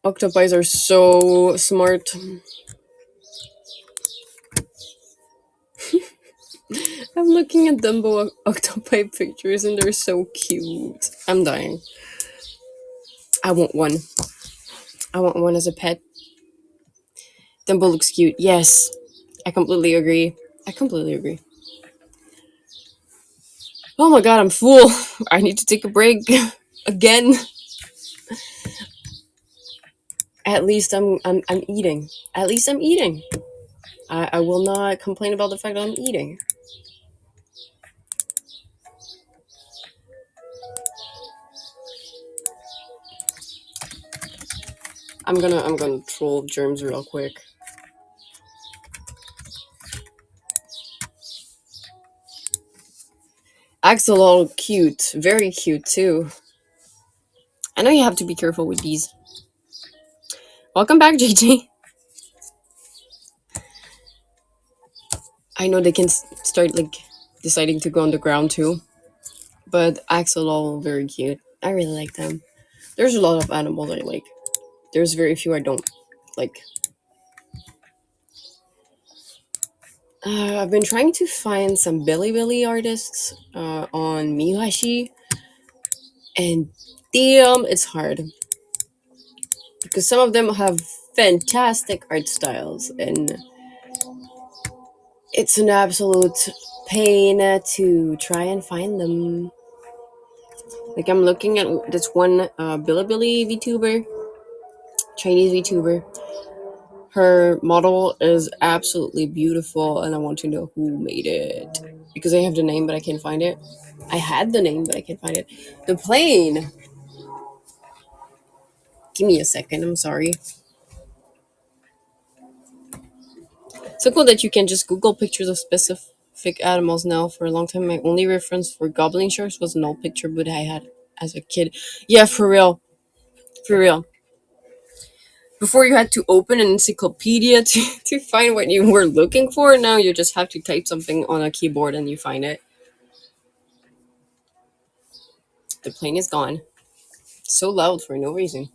Octopi are so smart. I'm looking at Dumbo octopi pictures and they're so cute. I'm dying. I want one. I want one as a pet. Dumbo looks cute. Yes. I completely agree. I completely agree. Oh my god, I'm full. I need to take a break. Again. At least I'm eating. At least I'm eating. I will not complain about the fact that I'm eating. I'm gonna troll germs real quick. Axolotl cute, very cute too. I know you have to be careful with these. Welcome back, JJ. I know they can start like deciding to go on the ground too, but axolotl very cute. I really like them. There's a lot of animals I like. There's very few I don't like. I've been trying to find some Billy artists on Mihashi, and damn, it's hard because some of them have fantastic art styles, and it's an absolute pain to try and find them. Like I'm looking at this one Billy Vtuber, Chinese Vtuber. Her model is absolutely beautiful, and I want to know who made it because I have the name, but I can't find it. I had the name, but I can't find it. The plane. Give me a second. I'm sorry. So cool that you can just Google pictures of specific animals now. For a long time, my only reference for goblin sharks was an old picture book I had as a kid. Yeah, for real. For real. Before you had to open an encyclopedia to find what you were looking for. Now you just have to type something on a keyboard and you find it. The plane is gone. So loud for no reason.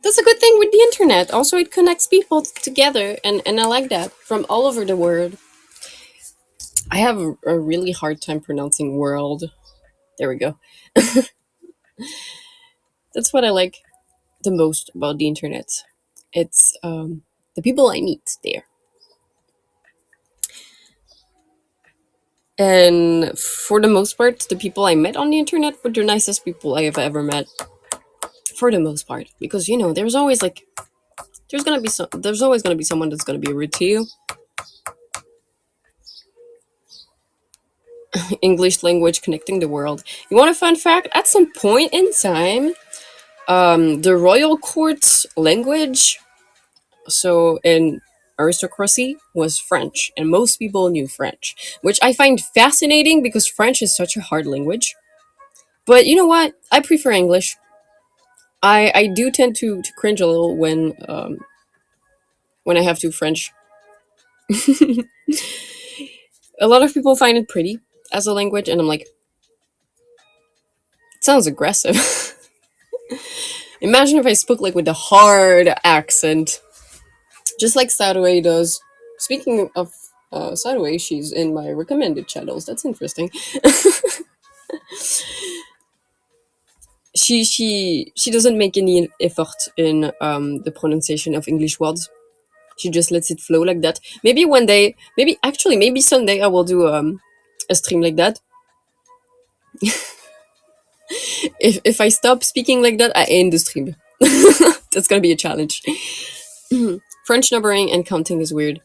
That's a good thing with the internet. Also, it connects people together, and I like that from all over the world. I have a really hard time pronouncing world. There we go. That's what I like the most about the internet. It's the people I meet there. And for the most part, the people I met on the internet were the nicest people I have ever met. For the most part, because there's always like there's always gonna be someone that's gonna be rude to you. English language connecting the world. You want a fun fact? At some point in time, the royal court's language, so in aristocracy, was French, and most people knew French, which I find fascinating because French is such a hard language. But you know what? I prefer English. I do tend to cringe a little when I have to French. A lot of people find it pretty as a language, and I'm like, it sounds aggressive. Imagine if I spoke like with a hard accent, just like Sadaway does. Speaking of Sadaway, she's in my recommended channels. That's interesting. She doesn't make any effort in the pronunciation of English words. She just lets it flow like that. Maybe one day, maybe Sunday, I will do a stream like that. If I stop speaking like that, I end the stream. That's gonna be a challenge. French numbering and counting is weird.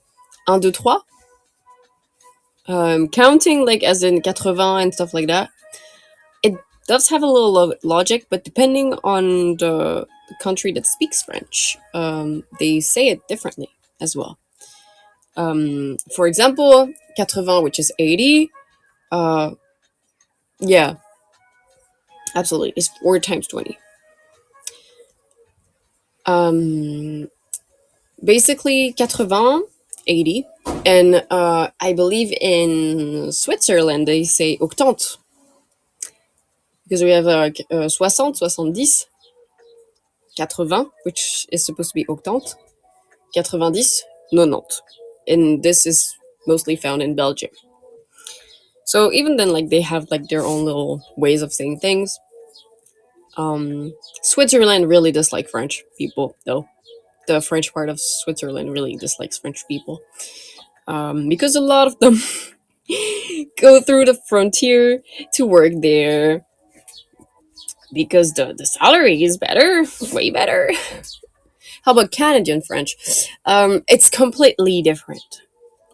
1, 2, 3. Counting like as in 80 and stuff like that. It does have a little logic, but depending on the country that speaks French, they say it differently as well. For example, 80, which is 80. Yeah, absolutely. It's 4 times 20. Basically, 80, 80. And I believe in Switzerland, they say octante. Because we have 60, 70, 80, which is supposed to be octante. 90, 90. And this is mostly found in Belgium. So even then, like, they have like their own little ways of saying things. Switzerland really dislike French people, though. The French part of Switzerland really dislikes French people. Because a lot of them go through the frontier to work there. because the salary is better, way better. How about Canadian French? It's completely different.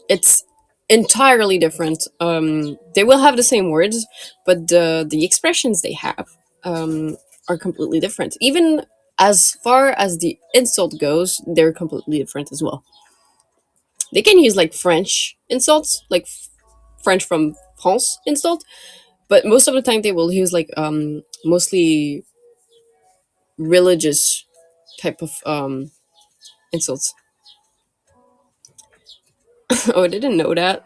It's entirely different. They will have the same words, but the expressions they have are completely different. Even as far as the insult goes, they're completely different as well. They can use like French insults, like French from France insult, but most of the time they will use like mostly religious type of insults. Oh, I didn't know that.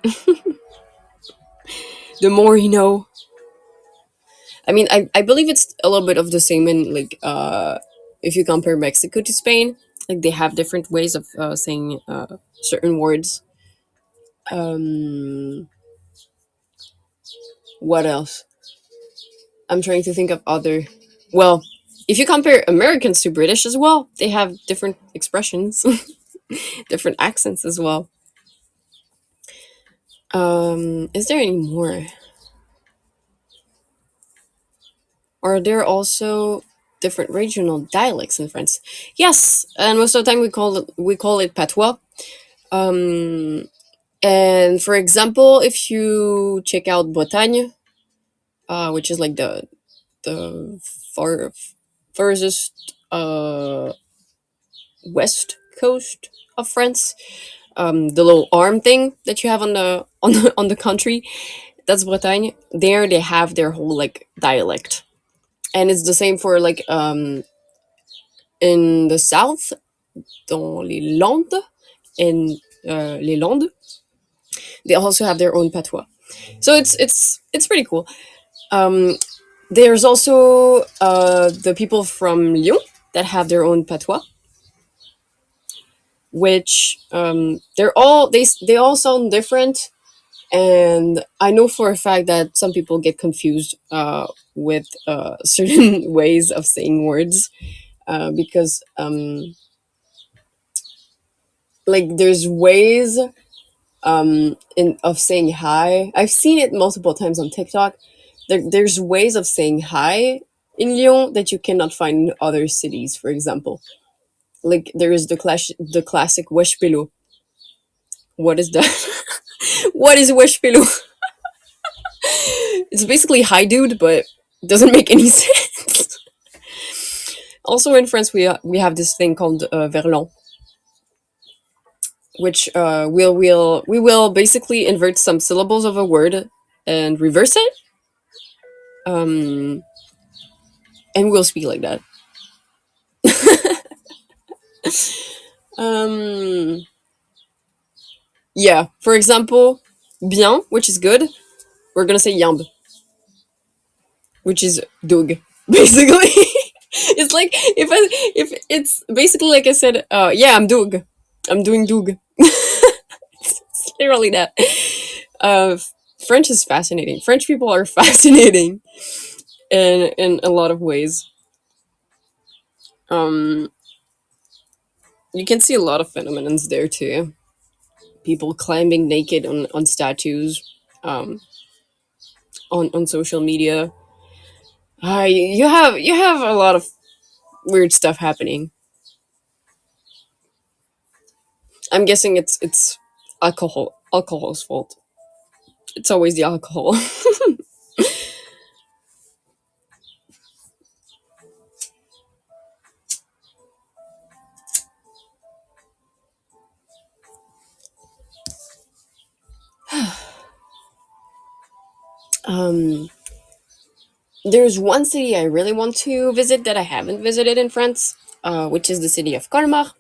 The more you know. I mean, I believe it's a little bit of the same in like if you compare Mexico to Spain, like they have different ways of saying certain words. Um, what else? I'm trying to think of other. Well, if you compare Americans to British as well, they have different expressions, different accents as well. Is there any more? Are there also different regional dialects in France? Yes, and most of the time we call it patois. Um, and for example, if you check out Bretagne, which is like the far furthest west coast of France, the little arm thing that you have on the on the country, that's Bretagne. There they have their whole like dialect, and it's the same for like in the south, dans les Landes, in les Landes, they also have their own patois. So it's pretty cool. Um, there's also the people from Lyon that have their own patois, which they all sound different, and I know for a fact that some people get confused with certain ways of saying words because like there's ways in of saying hi. I've seen it multiple times on TikTok. There's ways of saying hi in Lyon that you cannot find in other cities. For example, like there is the classic wesh pelo. What is that? What is wesh pelo? It's basically hi dude, but it doesn't make any sense. Also in France, we have this thing called verlan, which we will basically invert some syllables of a word and reverse it, um, and we'll speak like that. Um, yeah, for example, bien, which is good, we're gonna say yamb, which is dog, basically. It's like if it's basically like I said, yeah, I'm dog, I'm doing dog. It's literally that. Uh, French is fascinating. French people are fascinating in a lot of ways. Um, you can see a lot of phenomenons there too. People climbing naked on statues, um, on social media. You have a lot of weird stuff happening. I'm guessing it's alcohol's fault. It's always the alcohol. um, there's one city I really want to visit that I haven't visited in France, which is the city of Colmar.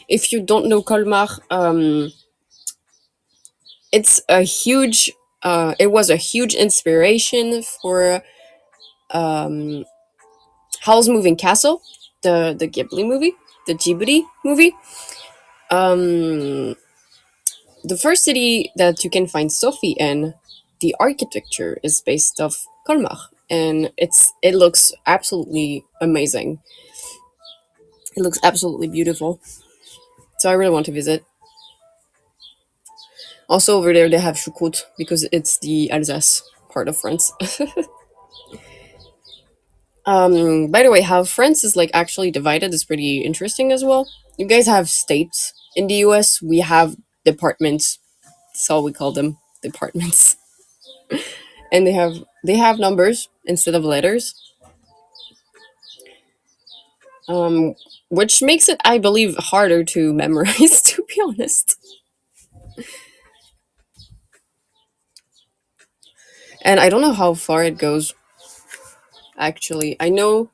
If you don't know Colmar, it's a huge. It was a huge inspiration for um, Howl's Moving Castle, the Ghibli movie, the Ghibli movie. Um, the first city that you can find Sophie in, the architecture is based off Colmar, and it looks absolutely amazing. It looks absolutely beautiful. So I really want to visit. Also over there they have choucroute because it's the Alsace part of France. By the way, how France is like actually divided is pretty interesting as well. You guys have states. In the US, we have departments. That's all we call them, departments. And they have numbers instead of letters. Um, which makes it, I believe, harder to memorize, to be honest. And I don't know how far it goes, actually. I know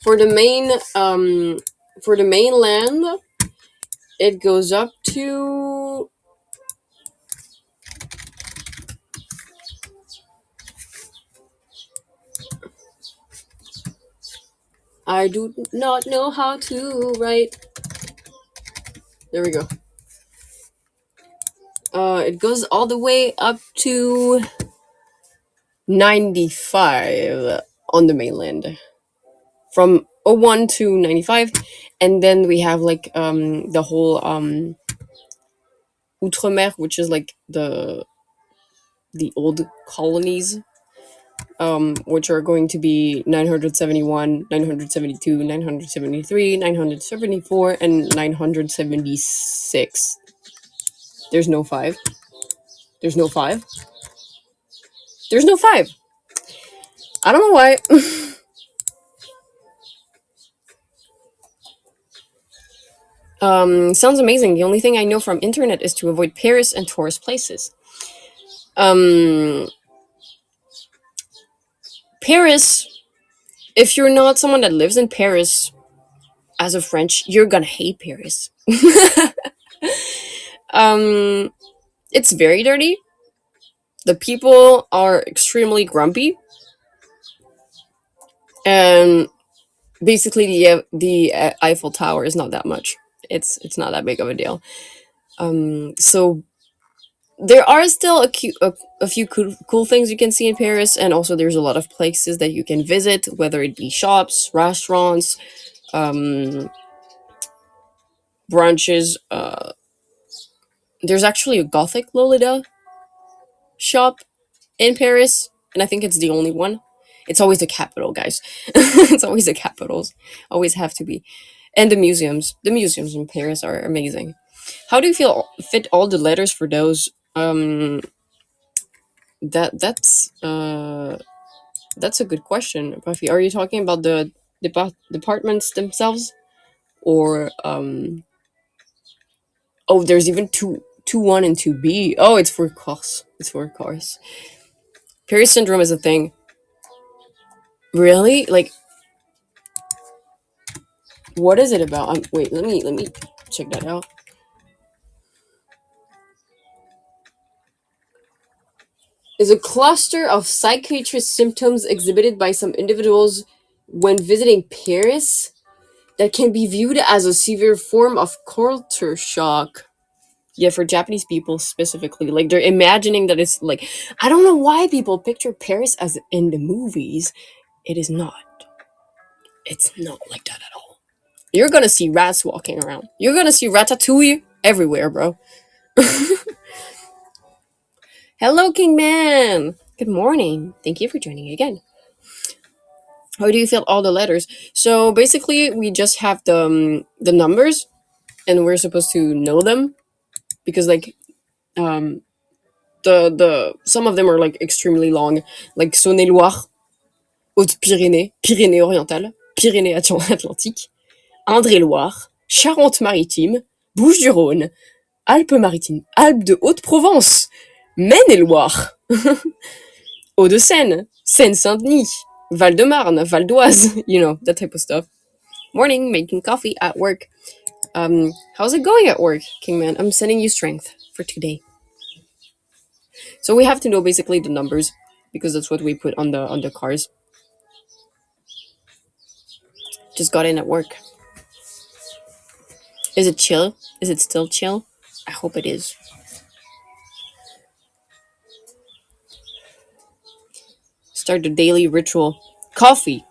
for the mainland, it goes up to, I do not know how to write. There we go. It goes all the way up to 95 on the mainland. From 01 to 95. And then we have like the whole Outremer, which is like the old colonies, which are going to be 971, 972, 973, 974, and 976. There's no 5. There's no 5. There's no 5. I don't know why. Sounds amazing. The only thing I know from internet is to avoid Paris and tourist places. Paris, if you're not someone that lives in Paris as a French, you're gonna hate Paris. It's very dirty. The people are extremely grumpy, and basically the Eiffel Tower is not that much. It's not that big of a deal. So there are still a few cool things you can see in Paris, and also there's a lot of places that you can visit, whether it be shops, restaurants, brunches. There's actually a Gothic Lolita shop in Paris, and I think it's the only one. It's always the capital, guys. It's always the capitals. Always have to be. And the museums. The museums in Paris are amazing. How do you feel fit all the letters for those? That's a good question, Buffy. Are you talking about the departments themselves, or oh, there's even two one and two B. Oh, it's for course. It's for course. Paris syndrome is a thing. Really? Like, what is it about? Wait, let me check that out. Is a cluster of psychiatric symptoms exhibited by some individuals when visiting Paris that can be viewed as a severe form of culture shock. Yeah, for Japanese people specifically, like they're imagining that it's like, I don't know why people picture Paris as in the movies. It is not. It's not like that at all. You're gonna see rats walking around. You're gonna see ratatouille everywhere, bro. Hello, King Man. Good morning. Thank you for joining again. How do you fill all the letters? So basically, we just have the numbers, and we're supposed to know them because like the some of them are like extremely long, like Saône-et-Loire, Haute-Pyrénées, Pyrénées-Orientales, Pyrénées-Atlantiques, Indre-et-Loire, Charente-Maritime, Bouches-du-Rhône, Alpes-Maritimes, Alpes de Haute-Provence, Maine-et-Loire, Hauts-de-Seine, Seine-Saint-Denis, Val-de-Marne, Val d'Oise, that type of stuff. Morning, making coffee at work. How's it going at work, Kingman? I'm sending you strength for today. So we have to know basically the numbers because that's what we put on the cars. Just got in at work. Is it chill? Is it still chill? I hope it is. Start the daily ritual. Coffee.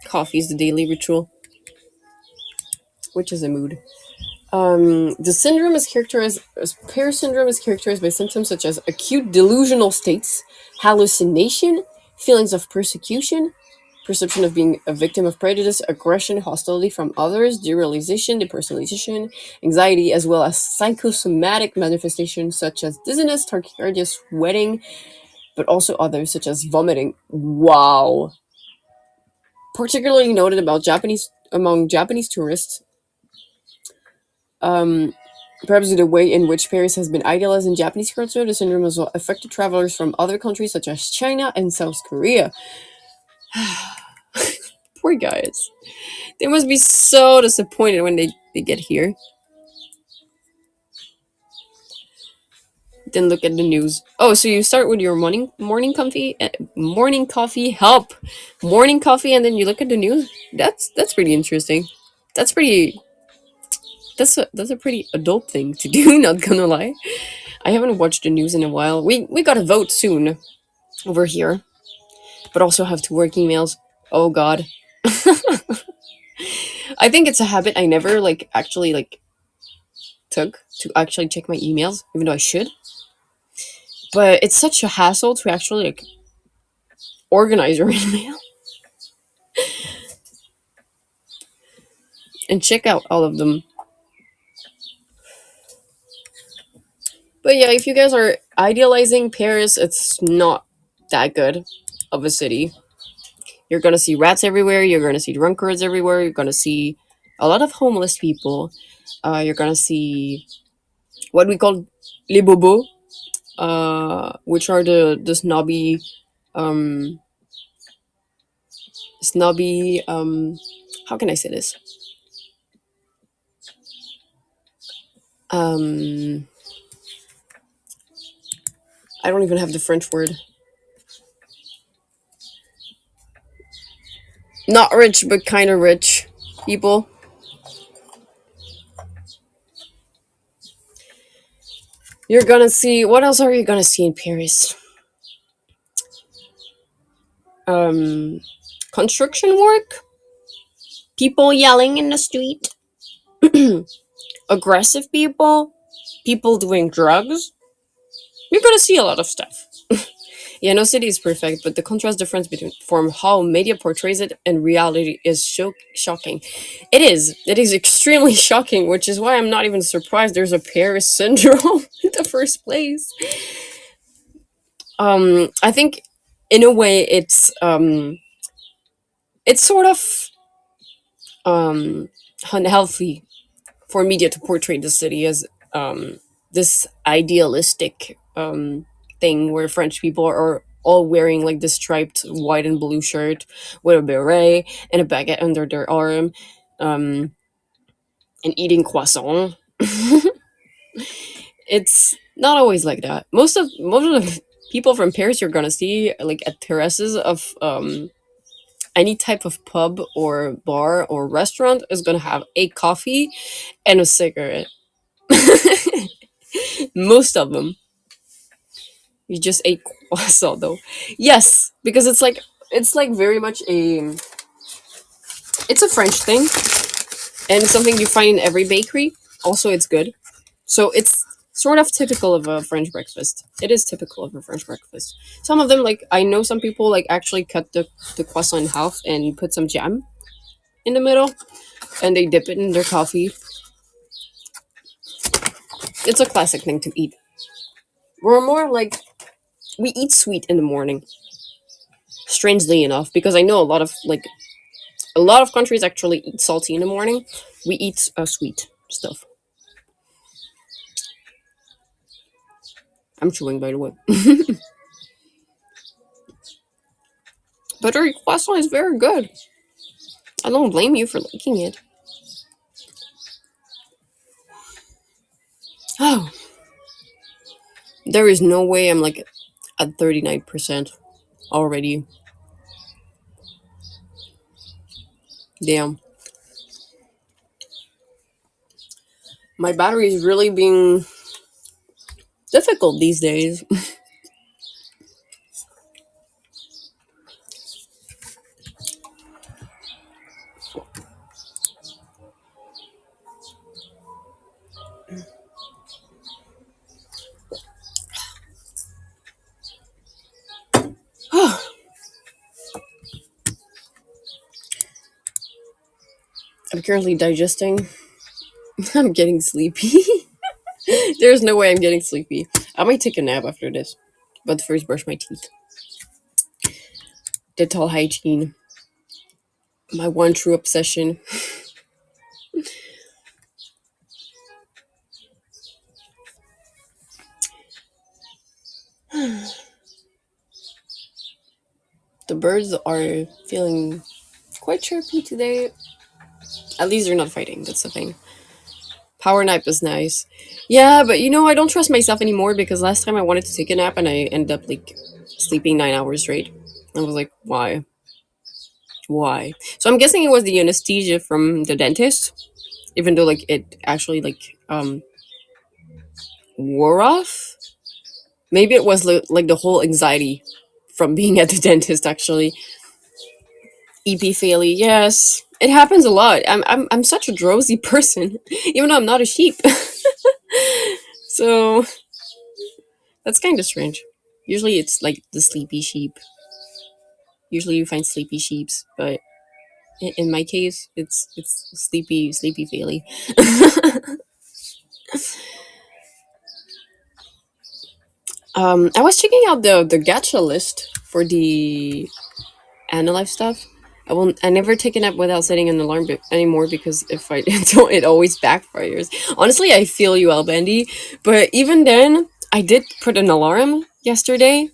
Coffee is the daily ritual. Which is a mood. The syndrome is characterized as Paris syndrome is characterized by symptoms such as acute delusional states, hallucination, feelings of persecution, perception of being a victim of prejudice, aggression, hostility from others, derealization, depersonalization, anxiety, as well as psychosomatic manifestations such as dizziness, tachycardia, sweating, but also others such as vomiting. Wow. Particularly noted about among Japanese tourists, um, perhaps the way in which Paris has been idealized in Japanese culture, the syndrome has affected travelers from other countries such as China and South Korea. Poor guys. They must be so disappointed when they get here. Then look at the news. Oh, so you start with your morning coffee help, morning coffee, and then you look at the news. That's pretty interesting. That's pretty. That's a pretty adult thing to do. Not gonna lie, I haven't watched the news in a while. We got to vote soon over here, but also have to work emails. Oh God, I think it's a habit I never like actually like took to actually check my emails, even though I should. But it's such a hassle to actually like organize your email and check out all of them. But yeah, if you guys are idealizing Paris, it's not that good of a city. You're gonna see rats everywhere. You're gonna see drunkards everywhere. You're gonna see a lot of homeless people. You're gonna see what we call les bobos, which are the um, snobby. How can I say this? Um, I don't even have the French word. Not rich, but kind of rich people. You're gonna see. What else are you gonna see in Paris? Um, construction work, people yelling in the street, aggressive people, people doing drugs. You're gonna see a lot of stuff. Yeah, no city is perfect, but the contrast difference between from how media portrays it and reality is shocking. It is. It is extremely shocking, which is why I'm not even surprised there's a Paris syndrome in the first place. I think, in a way, it's sort of um unhealthy for media to portray the city as this idealistic thing where French people are all wearing like this striped white and blue shirt with a beret and a baguette under their arm, um, and eating croissant. It's not always like that. Most of the people from Paris you're gonna see like at terraces of any type of pub or bar or restaurant is gonna have a coffee and a cigarette. Most of them. You just ate croissant though. Yes, because it's like very much a it's a French thing and it's something you find in every bakery. Also it's good. So it's sort of typical of a French breakfast. It is typical of a French breakfast. Some of them like I know some people like actually cut the croissant in half and put some jam in the middle and they dip it in their coffee. It's a classic thing to eat. We're more like we eat sweet in the morning. Strangely enough, because I know a lot of countries actually eat salty in the morning. We eat sweet stuff. I'm chewing, by the way. But our croissant is very good. I don't blame you for liking it. Oh, there is no way I'm like at 39% already. Damn. My battery is really being difficult these days. I'm currently digesting. I'm getting sleepy. There's no way I'm getting sleepy. I might take a nap after this, but first brush my teeth. Dental hygiene, my one true obsession. The birds are feeling quite chirpy today. At least they're not fighting. That's the thing. Power nap is nice. Yeah, but I don't trust myself anymore because last time I wanted to take a nap and I ended up like sleeping 9 hours straight. I was like, why? Why? So I'm guessing it was the anesthesia from the dentist, even though like it actually wore off. Maybe it was like the whole anxiety from being at the dentist actually. EP Faelie, yes. It happens a lot. I'm such a drowsy person, even though I'm not a sheep. So that's kind of strange. Usually it's like the sleepy sheep. Usually you find sleepy sheeps, but in my case, it's sleepy Faelie. I was checking out the gacha list for the AniLive stuff. I never take a nap without setting an alarm anymore because if I don't, it always backfires. Honestly, I feel you, Albandy. But even then, I did put an alarm yesterday,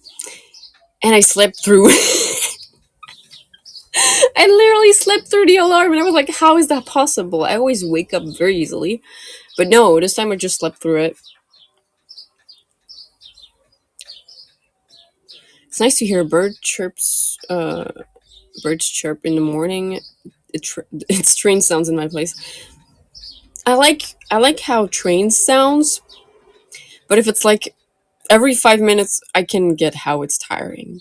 and I slept through. I literally slept through the alarm, and I was like, "How is that possible?" I always wake up very easily, but no, this time I just slept through it. It's nice to hear birds chirp in the morning. It's train sounds in my place. I like how train sounds, but if it's like every 5 minutes, I can get how it's tiring.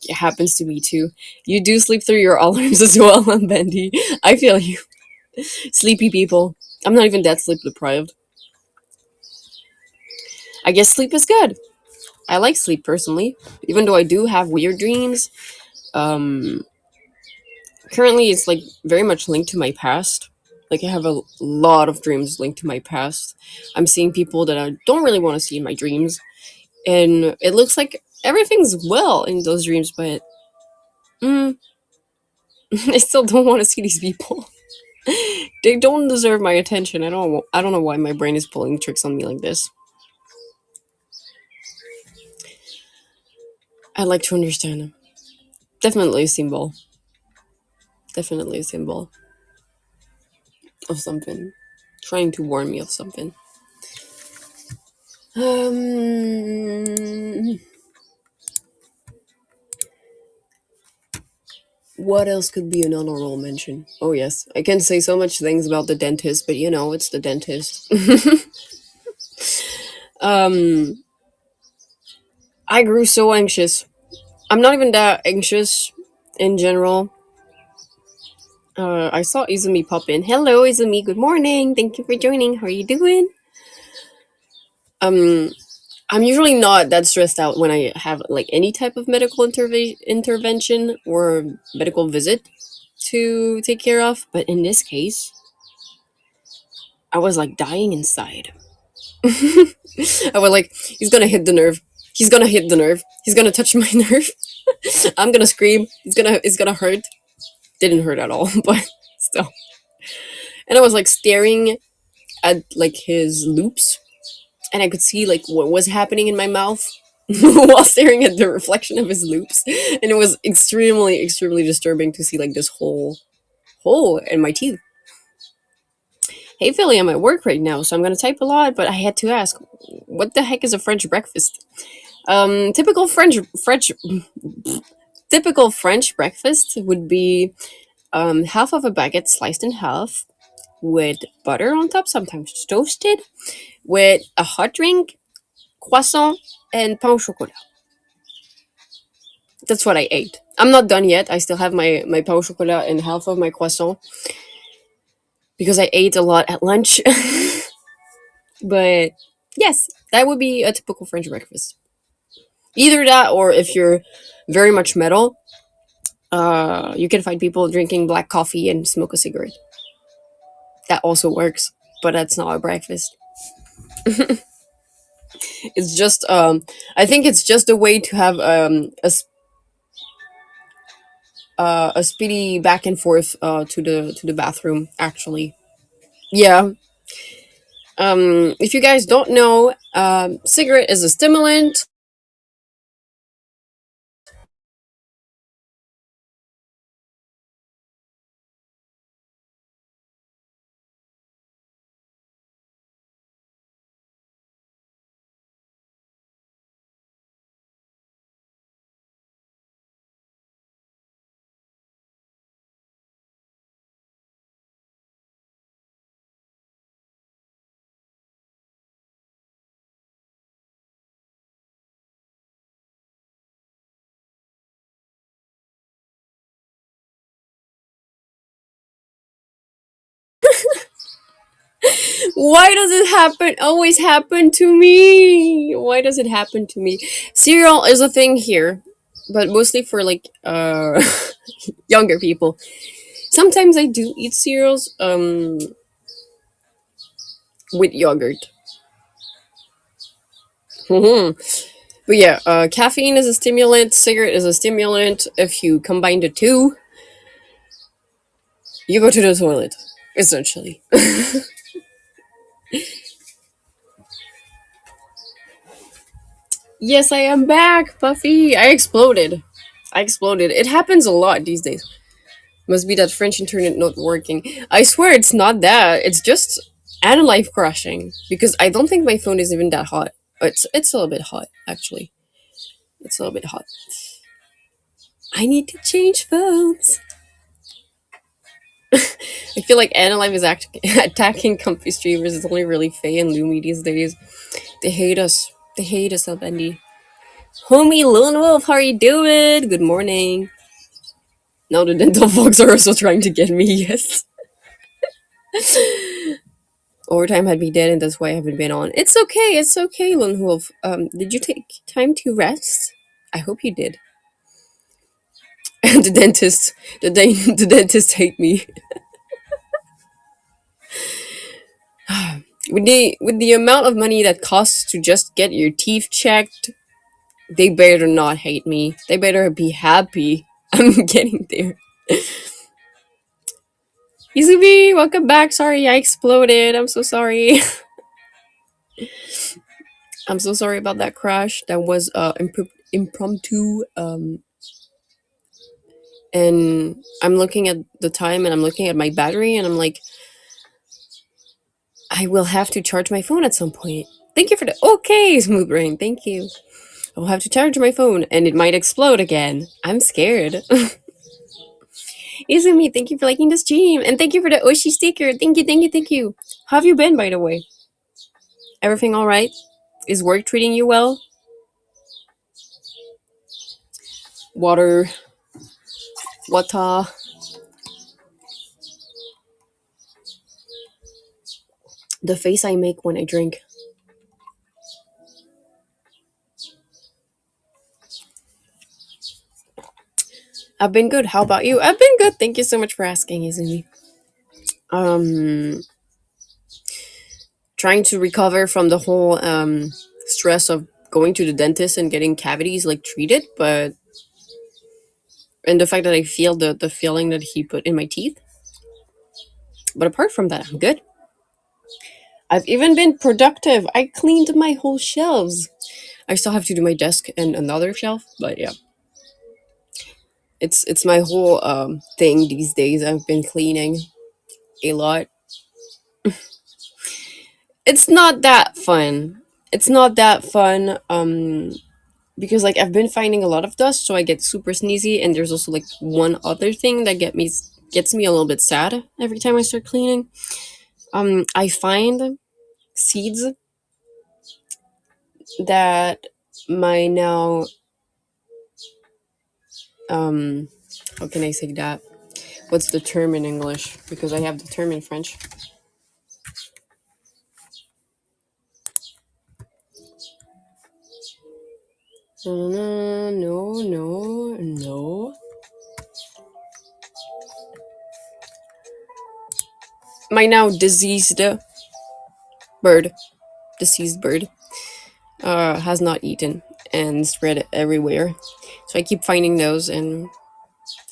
It happens to me too. You do sleep through your alarms as well, I'm Bendy. I feel you. Sleepy people. I'm not even that sleep deprived. I guess sleep is good. I like sleep personally, even though I do have weird dreams. Um, Currently, it's like very much linked to my past. Like I have a lot of dreams linked to my past. I'm seeing people that I don't really want to see in my dreams, and it looks like everything's well in those dreams, but mm, I still don't want to see these people. They don't deserve my attention. I don't know why my brain is pulling tricks on me like this. I'd like to understand them. Definitely a symbol. Definitely a symbol of something. Trying to warn me of something. Um what else could be an honorable mention? Oh yes. I can say so much things about the dentist, but it's the dentist. um I grew so anxious. I'm not even that anxious in general. I saw Izumi pop in. Hello, Izumi. Good morning. Thank you for joining. How are you doing? Um, I'm usually not that stressed out when I have like any type of medical intervention or medical visit to take care of. But in this case, I was like dying inside. I was like, he's gonna hit the nerve. He's gonna hit the nerve. He's gonna touch my nerve. I'm gonna scream. It's gonna hurt. Didn't hurt at all, but still. And I was like staring at like his loops, and I could see like what was happening in my mouth while staring at the reflection of his loops, and it was extremely disturbing to see like this whole hole in my teeth. Hey Philly, I'm at work right now, so I'm gonna type a lot, but I had to ask, what the heck is a French breakfast? Typical typical French breakfast would be half of a baguette sliced in half with butter on top, sometimes toasted, with a hot drink, croissant, and pain au chocolat. That's what I ate. I'm not done yet. I still have my pain au chocolat and half of my croissant because I ate a lot at lunch. But yes, that would be a typical French breakfast. Either that, or if you're very much metal, you can find people drinking black coffee and smoke a cigarette. That also works, but that's not a breakfast. It's just I think it's just a way to have a speedy back and forth to the bathroom actually. Yeah. If you guys don't know, cigarette is a stimulant. Why does it happen always happen to me? Why does it happen to me? Cereal is a thing here, but mostly for like younger people. Sometimes I do eat cereals with yogurt. Mhm. But yeah, caffeine is a stimulant, cigarette is a stimulant. If you combine the two, you go to the toilet, essentially. Yes, I am back, Puffy. I exploded. I exploded. It happens a lot these days. Must be that French internet not working. I swear it's not that. It's just AniLive crashing. Because I don't think my phone is even that hot. It's a little bit hot, actually. It's a little bit hot. I need to change phones. I feel like AniLive is attacking comfy streamers. It's only really Faye and Lumi these days. They hate us. They hate us, Albendi. Homie Lone Wolf, how are you doing? Good morning. Now the dental folks are also trying to get me, yes. Overtime had me dead, and that's why I haven't been on. It's okay, Lone Wolf. Did you take time to rest? I hope you did. And the dentist, the dentist hate me. With the amount of money that costs to just get your teeth checked, they better not hate me. They better be happy. I'm getting there. Izubi, welcome back. Sorry, I exploded. I'm so sorry. I'm so sorry about that crash. That was impromptu. And I'm looking at the time and I'm looking at my battery and I'm like, I will have to charge my phone at some point. Thank you for the okay, smooth brain. Thank you. I'll have to charge my phone and it might explode again. I'm scared. Izumi, thank you for liking the stream and thank you for the Oshi sticker. Thank you, thank you, thank you. How have you been, by the way? Everything all right? Is work treating you well? Water, water. The face I make when I drink. I've been good. How about you? I've been good. Thank you so much for asking, Izumi. Um, Trying to recover from the whole stress of going to the dentist and getting cavities like treated, but and the fact that I feel the feeling that he put in my teeth. But apart from that, I'm good. I've even been productive. I cleaned my whole shelves. I still have to do my desk and another shelf, but yeah, it's my whole thing these days. I've been cleaning a lot. It's not that fun. It's not that fun. Because like I've been finding a lot of dust, so I get super sneezy. And there's also like one other thing that gets me a little bit sad every time I start cleaning. I find seeds that my now um how can I say that? What's the term in English? Because I have the term in French. No, no, no, no. my now bird, deceased bird, has not eaten and spread everywhere. So I keep finding those, and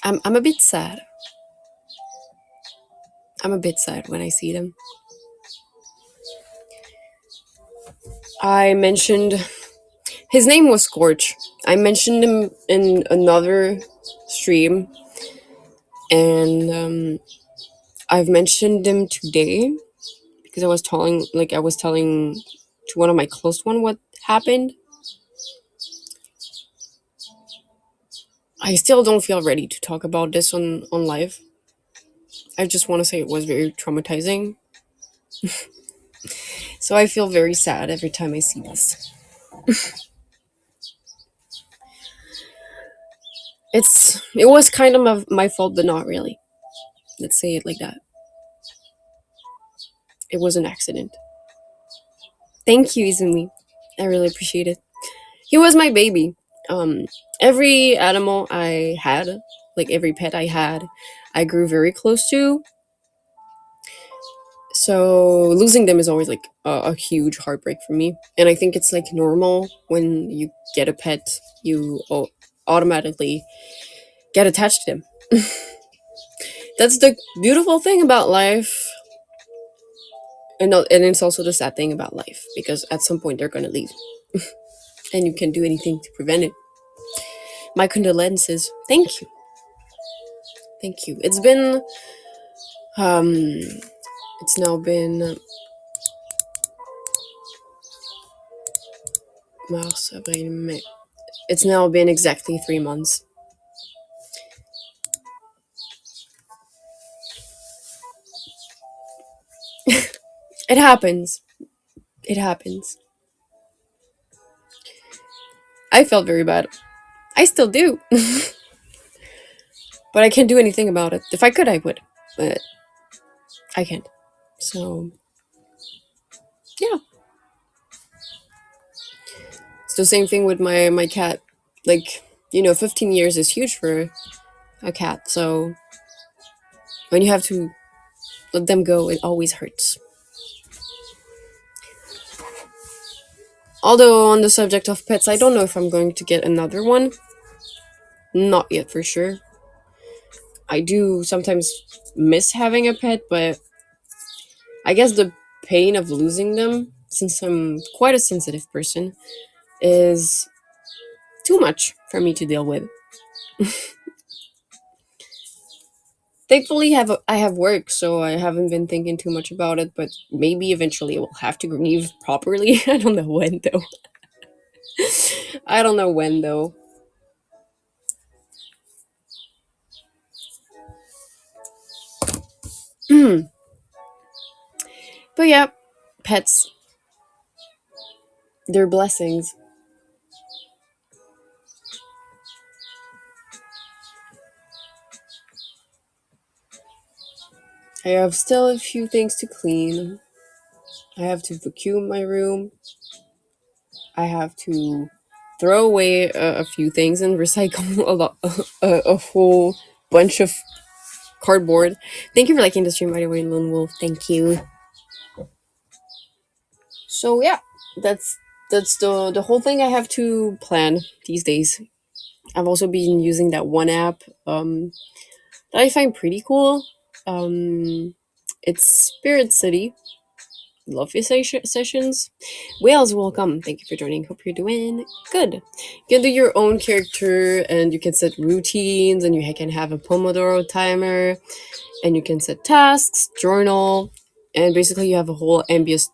I'm a bit sad. I'm a bit sad when I see them. I mentioned his name was Scorch. I mentioned him in another stream, and I've mentioned him today because I was telling to one of my close one what happened. I still don't feel ready to talk about this on live. I just want to say it was very traumatizing. So I feel very sad every time I see this. It was kind of my fault, but not really. Let's say it like that. It was an accident. Thank you, Izumi. I really appreciate it. He was my baby. Um, every animal I had, like every pet I had, I grew very close to. So losing them is always like a huge heartbreak for me. And I think it's like normal when you get a pet, you automatically get attached to them. That's the beautiful thing about life. And it's also the sad thing about life because at some point they're gonna leave, and you can't do anything to prevent it. My condolences. Thank you, thank you. Um, it's now been Mars, Avril, May. It's now been exactly 3 months. It happens. It happens. I felt very bad. I still do, but I can't do anything about it. If I could, I would, but I can't. So yeah, it's the same thing with my cat. Like 15 years is huge for a cat. So when you have to let them go, it always hurts. Although on the subject of pets, I don't know if I'm going to get another one. Not yet for sure. I do sometimes miss having a pet, but I guess the pain of losing them, since I'm quite a sensitive person, is too much for me to deal with. Thankfully, I have work, so I haven't been thinking too much about it. But maybe eventually I will have to grieve properly. I don't know when though. I don't know when though. But yeah, pets, they're blessings. I have still a few things to clean. I have to vacuum my room. I have to throw away a few things and recycle a whole bunch of cardboard. Thank you for liking the stream, by the way, Lone Wolf. Thank you. So yeah, that's the whole thing I have to plan these days. I've also been using that one app that I find pretty cool. It's Spirit City. Love your sessions. Wales, welcome. Thank you for joining. Hope you're doing good. You can do your own character, and you can set routines, and you can have a Pomodoro timer, and you can set tasks, journal, and basically you have a whole ambience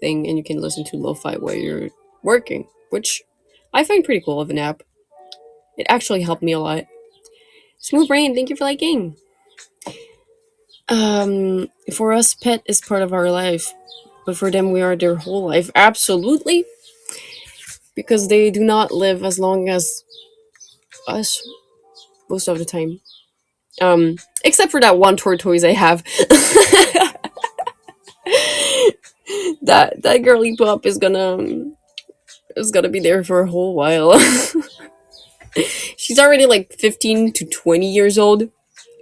thing, and you can listen to lo-fi while you're working, which I find pretty cool of an app. It actually helped me a lot. Smooth Brain, thank you for liking. For us, pet is part of our life, but for them, we are their whole life. Absolutely, because they do not live as long as us most of the time. Except for that one tortoise I have. that girly pup is gonna be there for a whole while. She's already like 15 to 20 years old,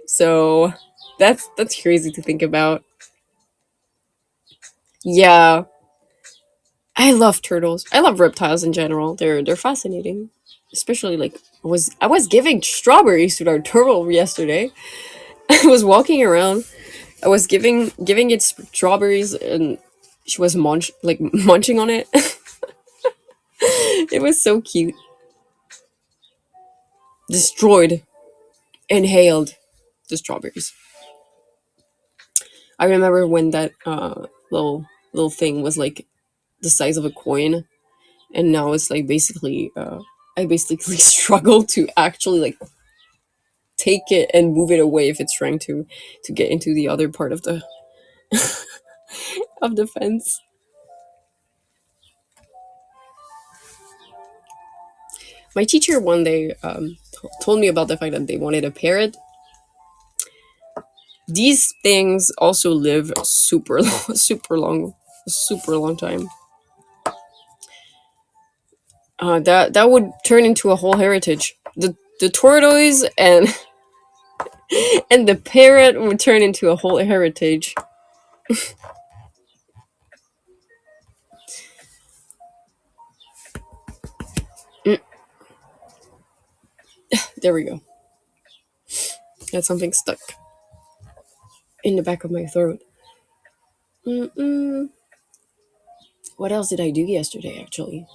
so that's crazy to think about. Yeah, I love turtles. I love reptiles in general. They're fascinating. Especially like I was giving strawberries to our turtle yesterday. I was walking around. I was giving it strawberries, and she was munching on it. It was so cute. Destroyed, inhaled the strawberries. I remember when that little thing was like the size of a coin, and now it's like basically I basically struggle to actually like take it and move it away if it's trying to get into the other part of the of the fence. My teacher one day told me about the fact that they wanted a parrot. These things also live super super long time. That would turn into a whole heritage. The tortoise and the parrot would turn into a whole heritage. Mm, there we go. Got something stuck in the back of my throat. Mm-mm. What else did I do yesterday? Actually,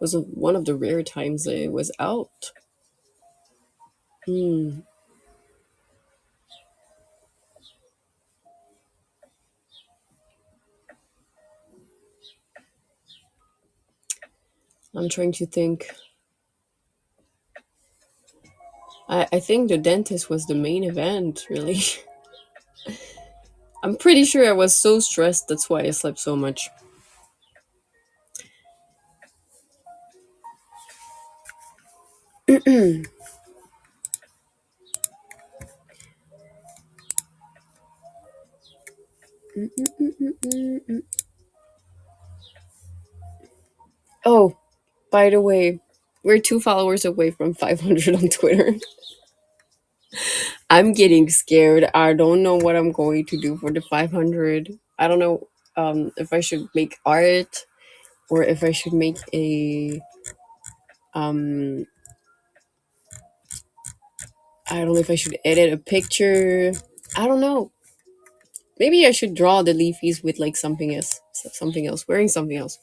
was one of the rare times I was out. Hmm. I'm trying to think. I think the dentist was the main event, really. I'm pretty sure I was so stressed, that's why I slept so much. Oh, by the way, we're 2 followers away from 500 on Twitter. I'm getting scared. I don't know what I'm going to do for the 500. I don't know if I should make art or if I should make a um I don't know if I should edit a picture. I don't know. Maybe I should draw the leafies with like something else, wearing something else.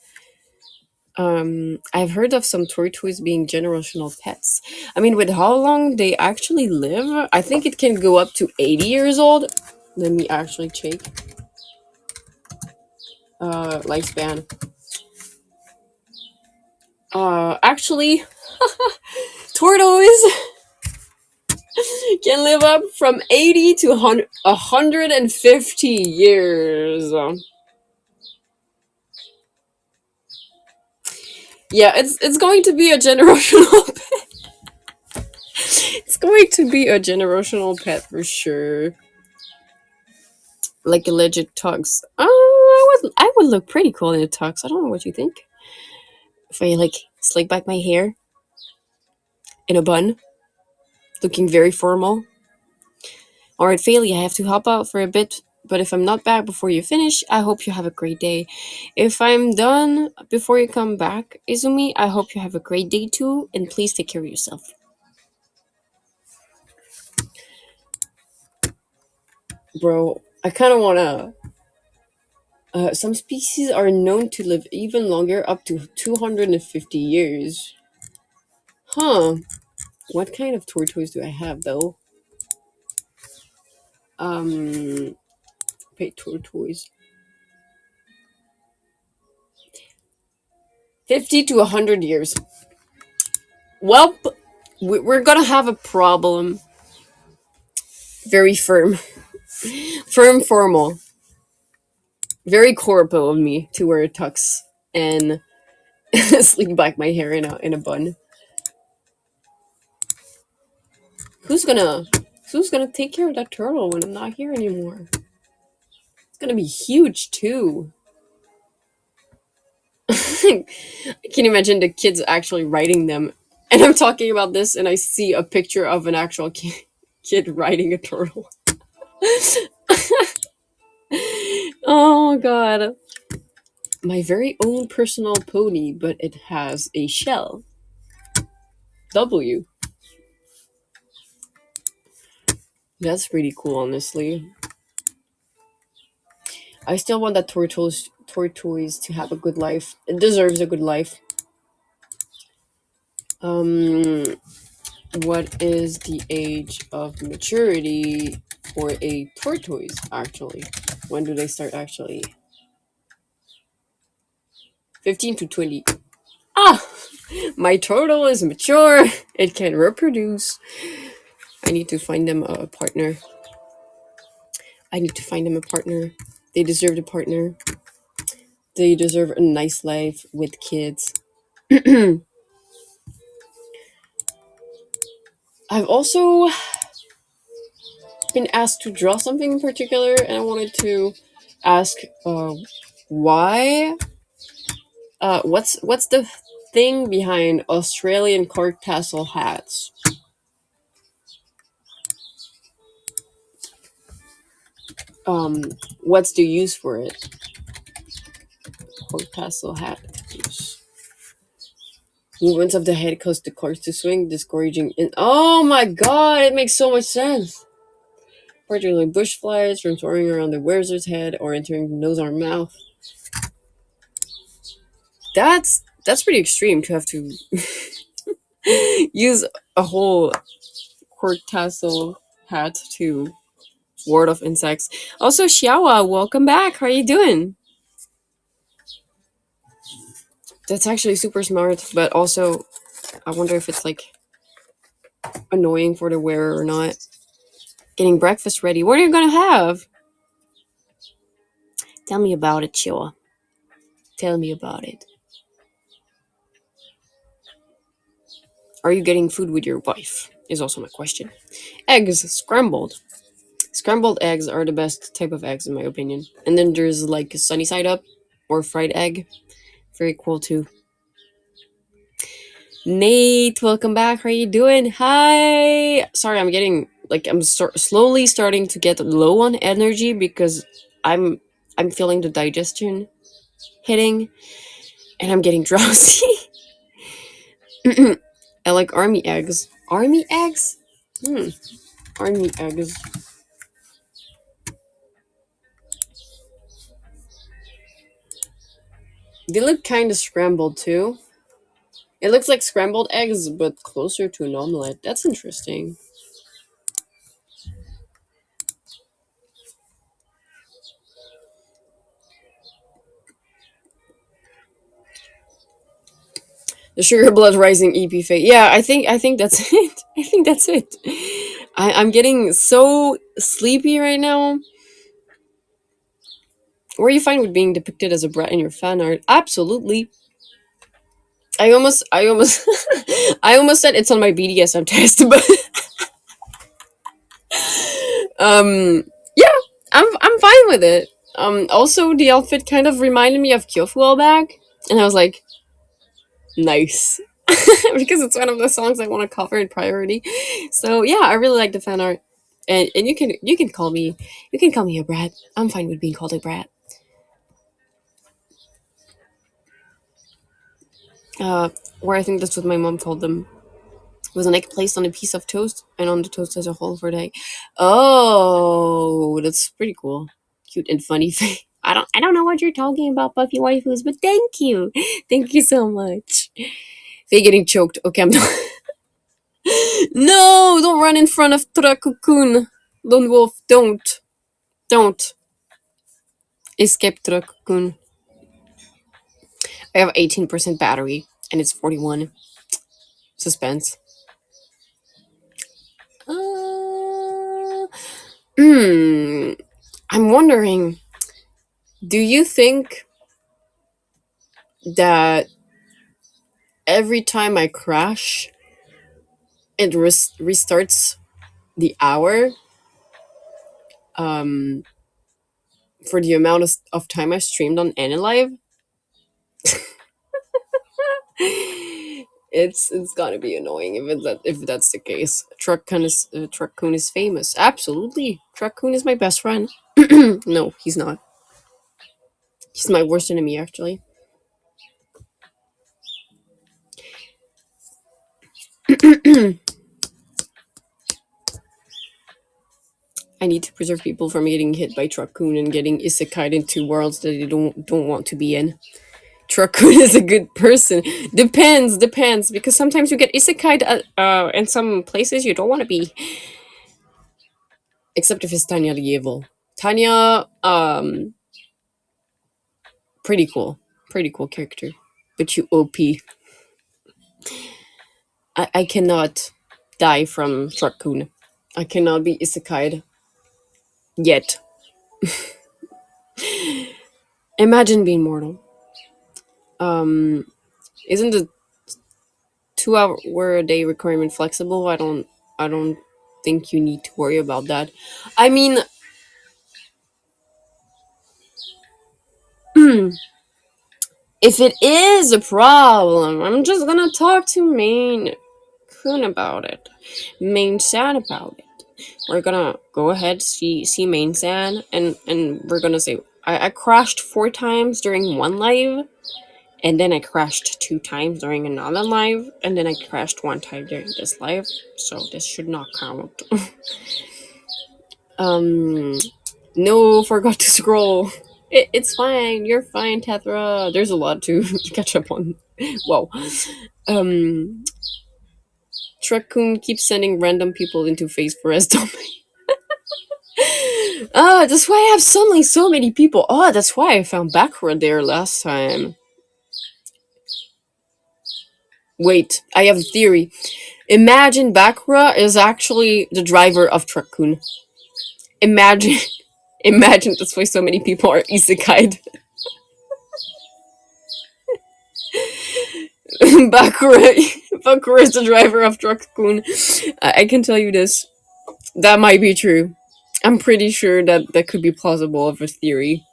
I've heard of some tortoises being generational pets. I mean, with how long they actually live, I think it can go up to 80 years old. Let me actually check. Lifespan. Actually, tortoise can live up from 80 to 150 years. Yeah, it's going to be a generational it's going to be a generational pet for sure. Like a legit tux. I would look pretty cool in a tux. I don't know what you think. If I like slick back my hair in a bun, looking very formal. Alright, Faelie, I have to hop out for a bit, but if I'm not back before you finish, I hope you have a great day. If I'm done before you come back, Izumi, I hope you have a great day too, and please take care of yourself. Bro, I kind of want to. Some species are known to live even longer, up to 250 years. Huh. What kind of tortoise do I have, though? Pet tortoise. 50 to 100 years. Well, we're gonna have a problem. Very firm. Firm, formal. Very corporal of me to wear a tux and slick back my hair in a bun. Who's gonna Who's gonna take care of that turtle when I'm not here anymore? It's gonna be huge too. I can imagine the kids actually writing them. And I'm talking about this, and I see a picture of an actual kid riding a turtle. Oh god. My very own personal pony, but it has a shell. W. That's pretty cool, honestly. I still want that tortoise to have a good life. It deserves a good life. Um, what is the age of maturity for a tortoise? Actually, when do they start? Actually, 15 to 20. Ah, my turtle is mature. It can reproduce. I need to find them a partner. I need to find them a partner. They deserve a partner. They deserve a nice life with kids. I've also been asked to draw something in particular, and I wanted to ask why. What's the thing behind Australian cork tassel hats? Um, what's the use for it? Cork tassel hat use. Movements of the head cause the corks to swing, discouraging. Oh my god, it makes so much sense. Particularly bush flies from soaring around the wearer's head or entering the nose or mouth. That's pretty extreme to have to use a whole cork tassel hat to ward off insects. Also, Xiaowa, welcome back. How are you doing? That's actually super smart, but also I wonder if it's like annoying for the wearer or not. Getting breakfast ready. What are you gonna have? Tell me about it, Chihuahua. Tell me about it. Are you getting food with your wife? Is also my question. Eggs, scrambled. Scrambled eggs are the best type of eggs in my opinion. And then there's like sunny side up or fried egg. Very cool too. Nate, welcome back. How are you doing? Hi. Sorry, I'm getting like slowly starting to get low on energy because I'm feeling the digestion hitting and I'm getting drowsy. I like army eggs. Army eggs? Army eggs. They look kind of scrambled too. It looks like scrambled eggs, but closer to an omelette. That's interesting. The sugar blood rising EP fate. Yeah, I think that's it. I think that's it. I'm getting so sleepy right now. Were you fine with being depicted as a brat in your fan art? Absolutely. I almost I almost said it's on my BDSM test, but yeah, I'm fine with it. Also the outfit kind of reminded me of Kyofu all back, and I was like, nice. Because it's one of the songs I want to cover in priority. So yeah, I really like the fan art. And you can call me a brat. I'm fine with being called a brat. Where I think that's what my mom called them. Was an egg placed on a piece of toast and on the toast as a hole for the egg. Oh, that's pretty cool. Cute and funny. I don't know what you're talking about, Buffy waifus, but thank you. Thank you so much. Faye getting choked. Okay, I'm done. No, don't run in front of Turakukun. Lone Wolf, don't. Don't. Escape Turakukun. I have 18% battery, and it's 41. Suspense. Hmm. I'm wondering, do you think that every time I crash, it restarts the hour um, for the amount of time I streamed on AniLive? It's gotta be annoying if that's the case. Truckcoon is famous. Absolutely, Truckcoon is my best friend. No, he's not. He's my worst enemy, actually. I need to preserve people from getting hit by Truckcoon and getting isekai'd into worlds that they don't want to be in. Truckcoon is a good person. Depends, because sometimes you get isekai'd in some places you don't want to be. Except if it's Tanya the Evil. Tanya, pretty cool. Pretty cool character. But you OP. I cannot die from Truckcoon. I cannot be isekai'd. Yet. Imagine being mortal. Isn't the 2 hour a day requirement flexible? I don't think you need to worry about that. I mean, if it is a problem, I'm just gonna talk to Main Kun about it. Main San about it. We're gonna go ahead, see Main San, and we're gonna say I crashed 4 times during one live, and then I crashed 2 times during another live, and then I crashed 1 time during this live, so this should not count. No, forgot to scroll. It's fine, you're fine, Tethra. There's a lot to catch up on. Whoa. Truckcoon keeps sending random people into phase for us. That's why I have suddenly so many people. Oh, that's why I found Bakura there last time. Wait, I have a theory. Imagine Bakura is actually the driver of Truckcoon. Imagine that's why so many people are isekai'd. Bakura is the driver of Truckcoon. I can tell you this. That might be true. I'm pretty sure that could be plausible of a theory.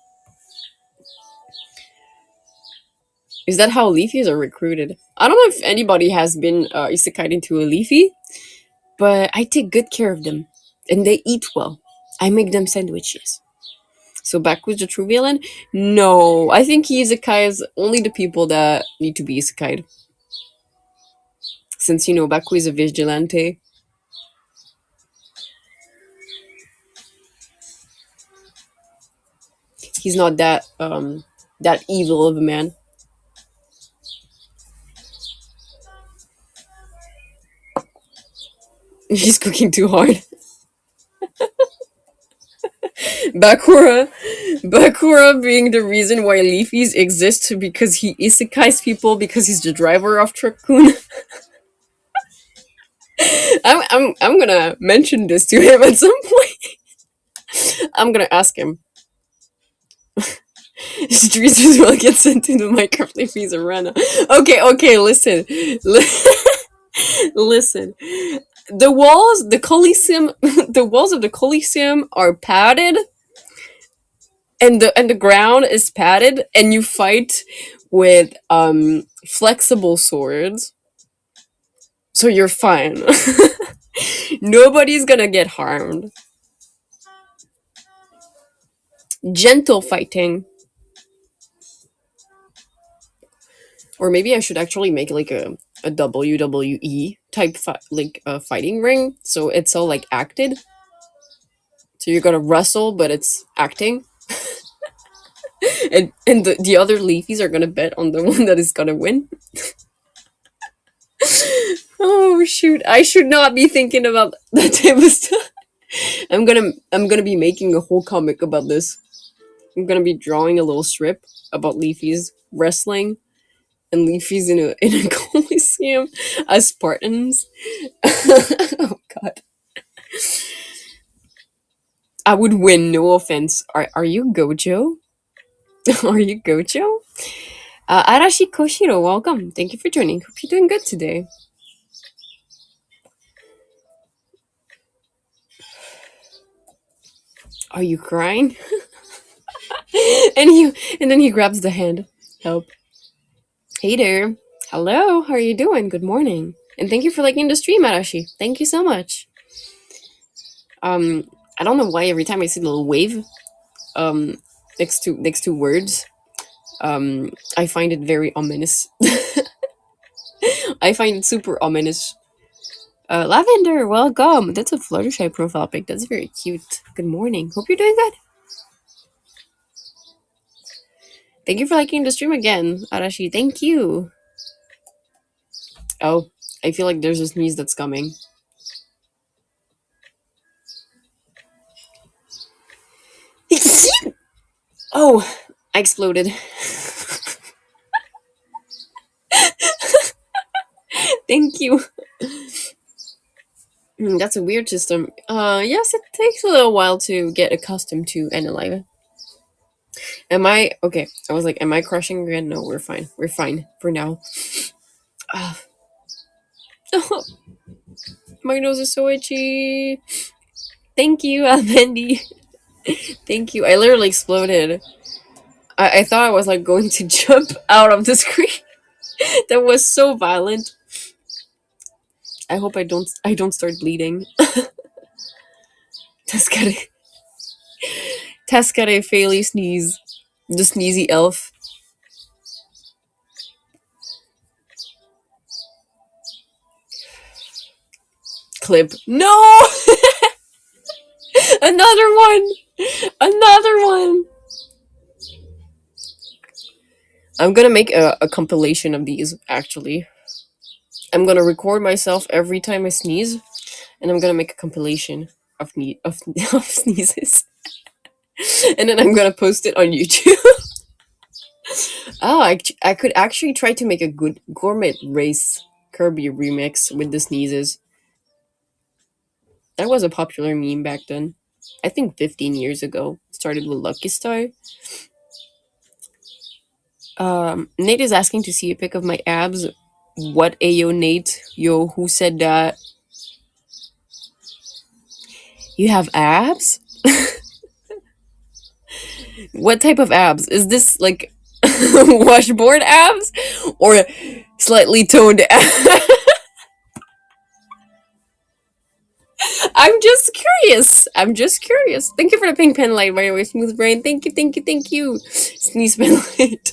Is that how Leafies are recruited? I don't know if anybody has been isekai'd into a Leafy, but I take good care of them. And they eat well. I make them sandwiches. So Baku's the true villain? No, I think he isekais only the people that need to be isekai'd. Since, you know, Baku is a vigilante. He's not that evil of a man. He's cooking too hard. Bakura being the reason why Leafys exist because he isekais people because he's the driver of Truckcoon. I'm gonna mention this to him at some point. I'm gonna ask him. Streets will get sent to the Minecraft Leafys arena. Okay, listen. Listen. The walls of the Coliseum are padded, and the ground is padded, and you fight with flexible swords, so you're fine. Nobody's gonna get harmed. Gentle fighting. Or maybe I should actually make like a WWE type fighting ring, so it's all like acted. So you're gonna wrestle, but it's acting. and the other Leafies are gonna bet on the one that is gonna win. Oh shoot! I should not be thinking about that type of stuff. I'm gonna be making a whole comic about this. I'm gonna be drawing a little strip about Leafies wrestling and Leafies in a Coliseum as Spartans. Oh god. I would win, no offense. Are you Gojo? Are you Gojo? Arashi Koshiro, welcome. Thank you for joining. Hope you're doing good today. Are you crying? and then he grabs the hand. Help. Hey there. Hello, how are you doing? Good morning. And thank you for liking the stream, Arashi. Thank you so much. I don't know why every time I see the little wave next to words, I find it very ominous. I find it super ominous. Lavender, welcome. That's a Fluttershy profile pic. That's very cute. Good morning. Hope you're doing good. Thank you for liking the stream again, Arashi. Thank you. Oh, I feel like there's a sneeze that's coming. Oh, I exploded. Thank you. That's a weird system. Yes, it takes a little while to get accustomed to AniLive. Am I okay? I was like, am I crushing again? No, we're fine. We're fine for now. My nose is so itchy. Thank you, Almendi. Thank you. I literally exploded. I thought I was like going to jump out of the screen. That was so violent. I hope I don't start bleeding. Tascare Faelie sneeze. The sneezy elf. Clip. No! Another one! Another one! I'm gonna make a compilation of these, actually. I'm gonna record myself every time I sneeze, and I'm gonna make a compilation of, of sneezes. And then I'm gonna post it on YouTube. Oh, I could actually try to make a good gourmet race Kirby remix with the sneezes. That was a popular meme back then. I think 15 years ago. Started with Lucky Star. Nate is asking to see a pic of my abs. What ayo, Nate? Yo, who said that? You have abs? What type of abs? Is this like washboard abs? Or slightly toned abs? I'm just curious. I'm just curious. Thank you for the pink pen light, by the way, Smooth Brain. Thank you, thank you, thank you. Sneeze pen light.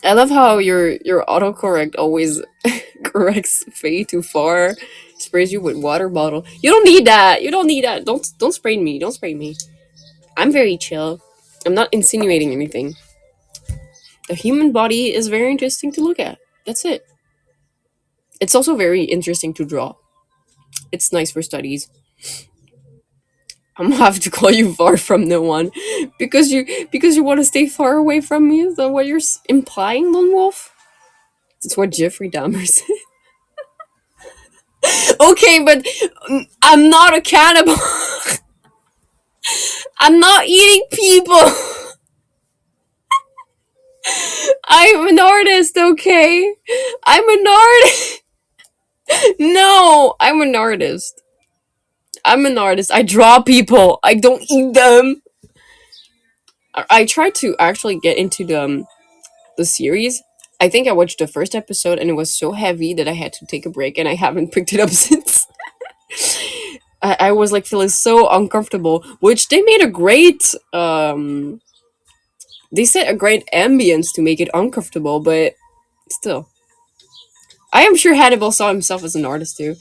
I love how your autocorrect always corrects Faye too far. Sprays you with water bottle. You don't need that. You don't need that. Don't spray me. Don't spray me. I'm very chill. I'm not insinuating anything. The human body is very interesting to look at. That's it. It's also very interesting to draw. It's nice for studies. I'm gonna have to call you far from no one because you want to stay far away from me. Is that what you're implying, Lone Wolf? That's what Jeffrey Dahmer said. Okay, but I'm not a cannibal. I'm not eating people. I'm an artist, okay? I'm an artist. No, I'm an artist. I'm an artist. I draw people. I don't eat them. I tried to actually get into the series. I think I watched the first episode and it was so heavy that I had to take a break and I haven't picked it up since. I was like feeling so uncomfortable, which they made a great they set a great ambience to make it uncomfortable, but still. I am sure Hannibal saw himself as an artist too.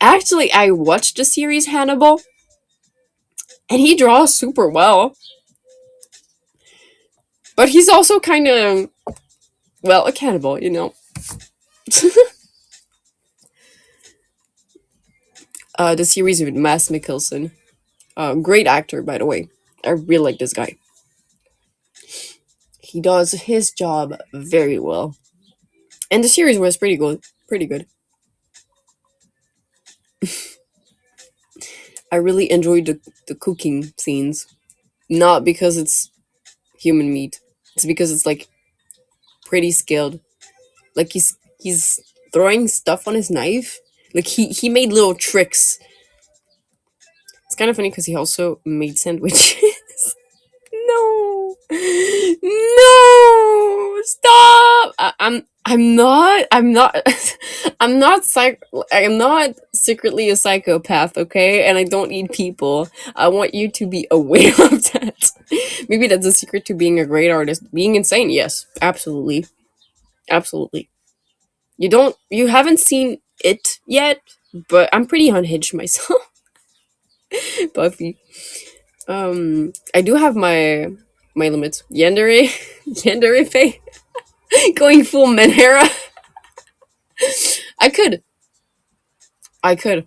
Actually, I watched the series Hannibal and he draws super well. But he's also kind of, well, a cannibal, you know. The series with Mads Mikkelsen. Great actor, by the way. I really like this guy. He does his job very well. And the series was pretty good. Pretty good. I really enjoyed the cooking scenes. Not because it's human meat. It's because it's like pretty skilled. Like he's throwing stuff on his knife. Like he made little tricks. It's kind of funny because he also made sandwiches. No, no, stop! I'm not. I'm not. I'm not I'm not secretly a psychopath. Okay, and I don't eat people. I want you to be aware of that. Maybe that's the secret to being a great artist. Being insane. Yes, absolutely, absolutely. You don't. You haven't seen it yet, but I'm pretty unhinged myself, Buffy. I do have my limits. Yandere, Yandere Faye, going full Menhera. I could. I could.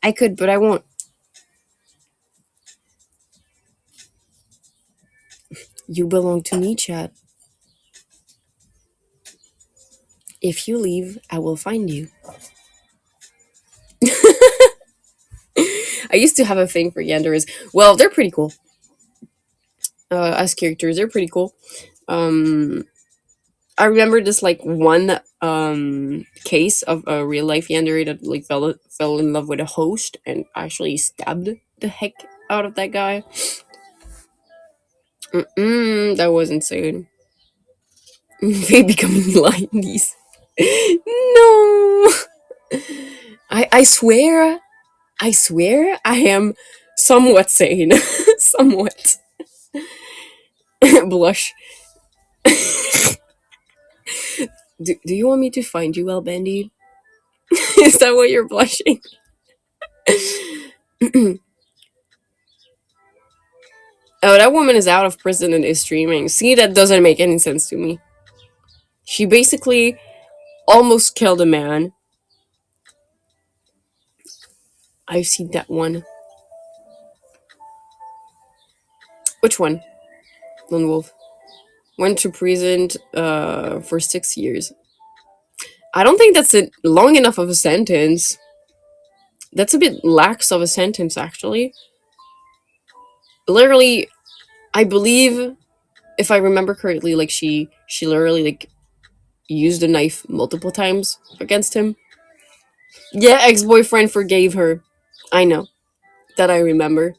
I could, but I won't. You belong to me, Chad. If you leave, I will find you. I used to have a thing for Yanderas. Well, they're pretty cool. As characters, they're pretty cool. Um, I remember this like one case of a real life Yandere that like fell in love with a host and actually stabbed the heck out of that guy. That was insane. They becoming lionies. No, I swear, I am somewhat sane. Somewhat. Blush. Do you want me to find you, El Bendy? Is that what you're blushing? Oh, that woman is out of prison and is streaming. See, that doesn't make any sense to me. She basically almost killed a man. I've seen that one. Which one? Lone Wolf. Went to prison for 6 years. I don't think that's a long enough of a sentence. That's a bit lax of a sentence, actually. Literally, I believe, if I remember correctly, like she literally like used a knife multiple times against him. Yeah, ex-boyfriend forgave her. I know. That I remember.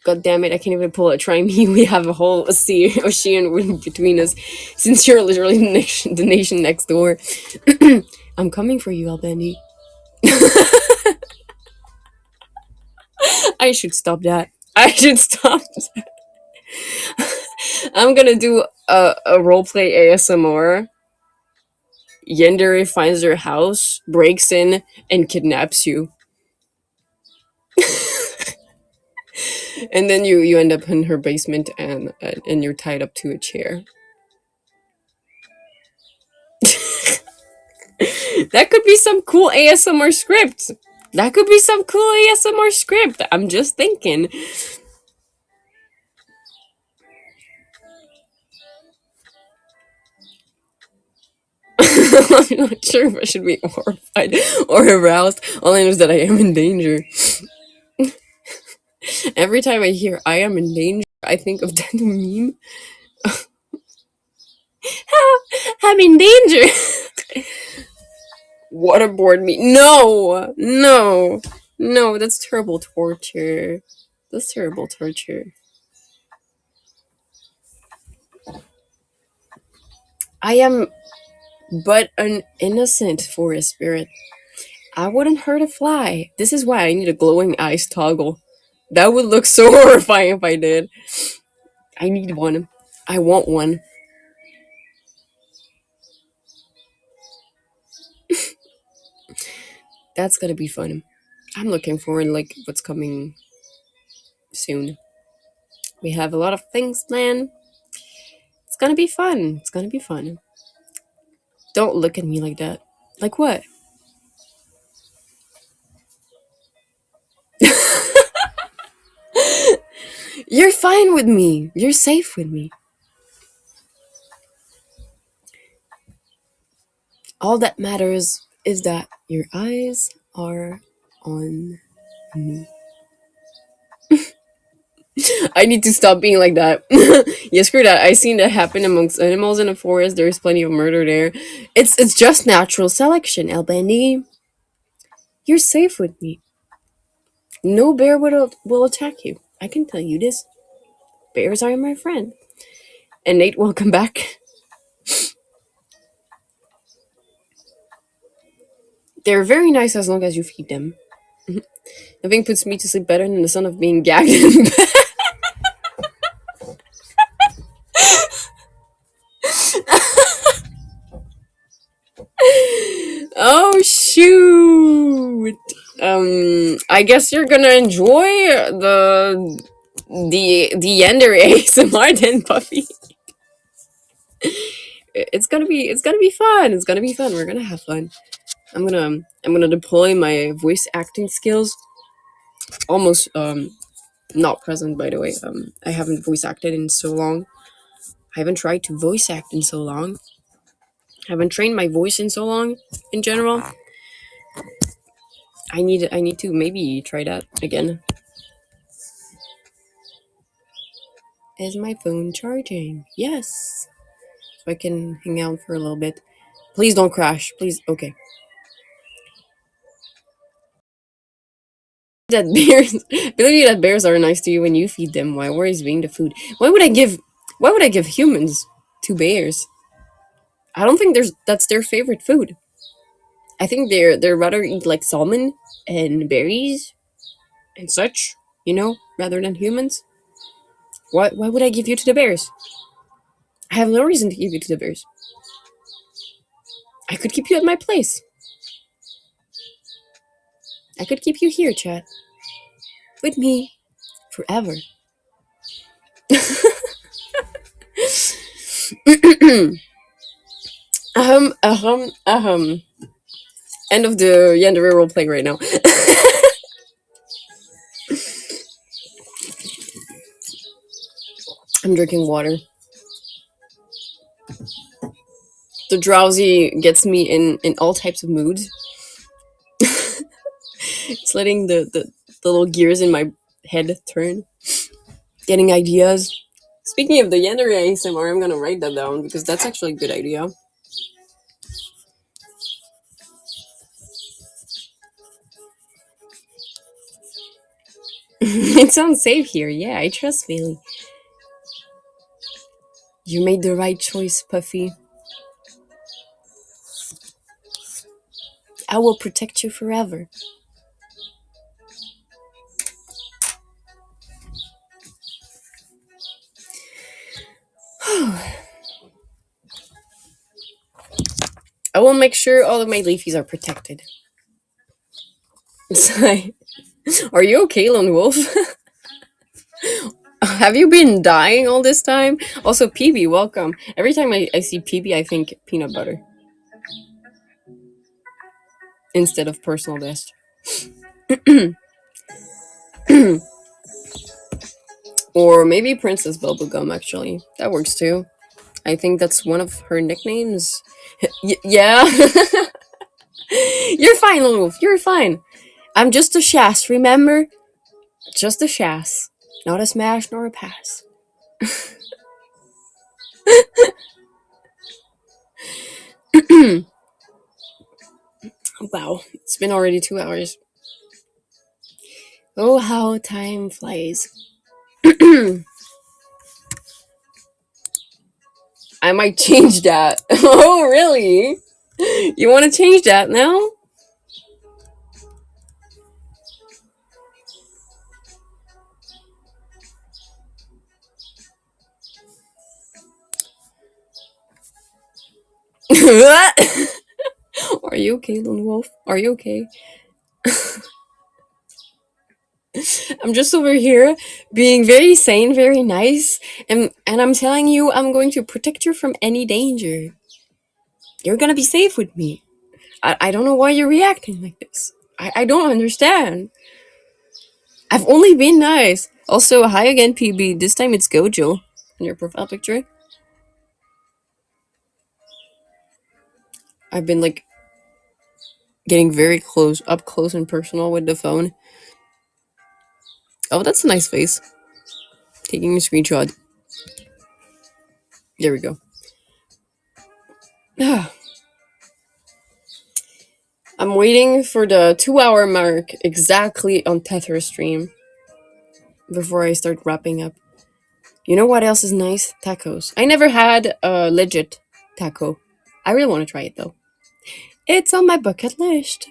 God damn it, I can't even pull a try me. We have a whole ocean between us. Since you're literally the nation next door. I'm coming for you, Albendi. I should stop that. I should stop that. I'm gonna do a roleplay ASMR. Yandere finds your house, breaks in, and kidnaps you. And then you end up in her basement and you're tied up to a chair. That could be some cool ASMR script. That could be some cool ASMR script. I'm just thinking. I'm not sure if I should be horrified or aroused. All I know is that I am in danger. Every time I hear I am in danger, I think of that meme. I'm in danger. Waterboard me. No! No! No, that's terrible torture. That's terrible torture. I am but an innocent forest spirit. I wouldn't hurt a fly. This is why I need a glowing eyes toggle. That would look so horrifying if I did. I need one. I want one. That's gonna be fun. I'm looking forward like what's coming soon. We have a lot of things planned. It's gonna be fun. It's gonna be fun. Don't look at me like that. Like what? You're fine with me. You're safe with me. All that matters is that your eyes are on me. I need to stop being like that. Yeah, screw that. I seen that happen amongst animals in a forest. There's plenty of murder there. It's just natural selection, Albany. You're safe with me. No bear will attack you. I can tell you this. Bears are my friend. And Nate, welcome back. They're very nice as long as you feed them. Nothing puts me to sleep better than the sound of being gagged in bed. Oh shoot! I guess you're gonna enjoy the Ender ASMR then, Puffy. It's gonna be fun. It's gonna be fun. We're gonna have fun. I'm gonna deploy my voice acting skills. Almost not present, by the way. I haven't voice acted in so long. I haven't tried to voice act in so long. I haven't trained my voice in so long. In general, I need to maybe try that again. Is my phone charging? Yes. So I can hang out for a little bit. Please don't crash. Please. Okay. That bears believe me that bears are nice to you when you feed them. Why worries being the food? Why would I give humans to bears? I don't think that's their favorite food. I think they're rather eat like salmon and berries and such, rather than humans. Why would I give you to the bears? I have no reason to give you to the bears. I could keep you at my place. I could keep you here, chat. With me. Forever. Ahem. End of the Yandere roleplay right now. I'm drinking water. The drowsy gets me in all types of moods. It's letting the little gears in my head turn. Getting ideas. Speaking of the Yandere ASMR, I'm gonna write that down because that's actually a good idea. It sounds safe here. Yeah, I trust Faelie. You made the right choice, Puffy. I will protect you forever. I will make sure all of my leafies are protected. Are you okay, Lone Wolf? Have you been dying all this time? Also, PB, welcome. Every time I see PB, I think peanut butter. Instead of personal best. Or maybe Princess Bubblegum, actually. That works too. I think that's one of her nicknames. Yeah. You're fine, Lone Wolf. You're fine. I'm just a Shas, remember? Just a Shas. Not a smash nor a pass. Wow, it's been already 2 hours. Oh, how time flies. I might change that. Oh, really? You want to change that now? Are you okay, Lone Wolf? Are you okay? I'm just over here being very sane, very nice, and I'm telling you I'm going to protect you from any danger. You're gonna be safe with me. I don't know why you're reacting like this. I don't understand. I've only been nice. Also, hi again, PB. This time it's Gojo in your profile picture. I've been like getting very close, up close and personal with the phone. Oh, that's a nice face. Taking a screenshot. There we go. I'm waiting for the 2-hour mark exactly on Tether stream before I start wrapping up. You know what else is nice? Tacos. I never had a legit taco. I really want to try it though. It's on my bucket list.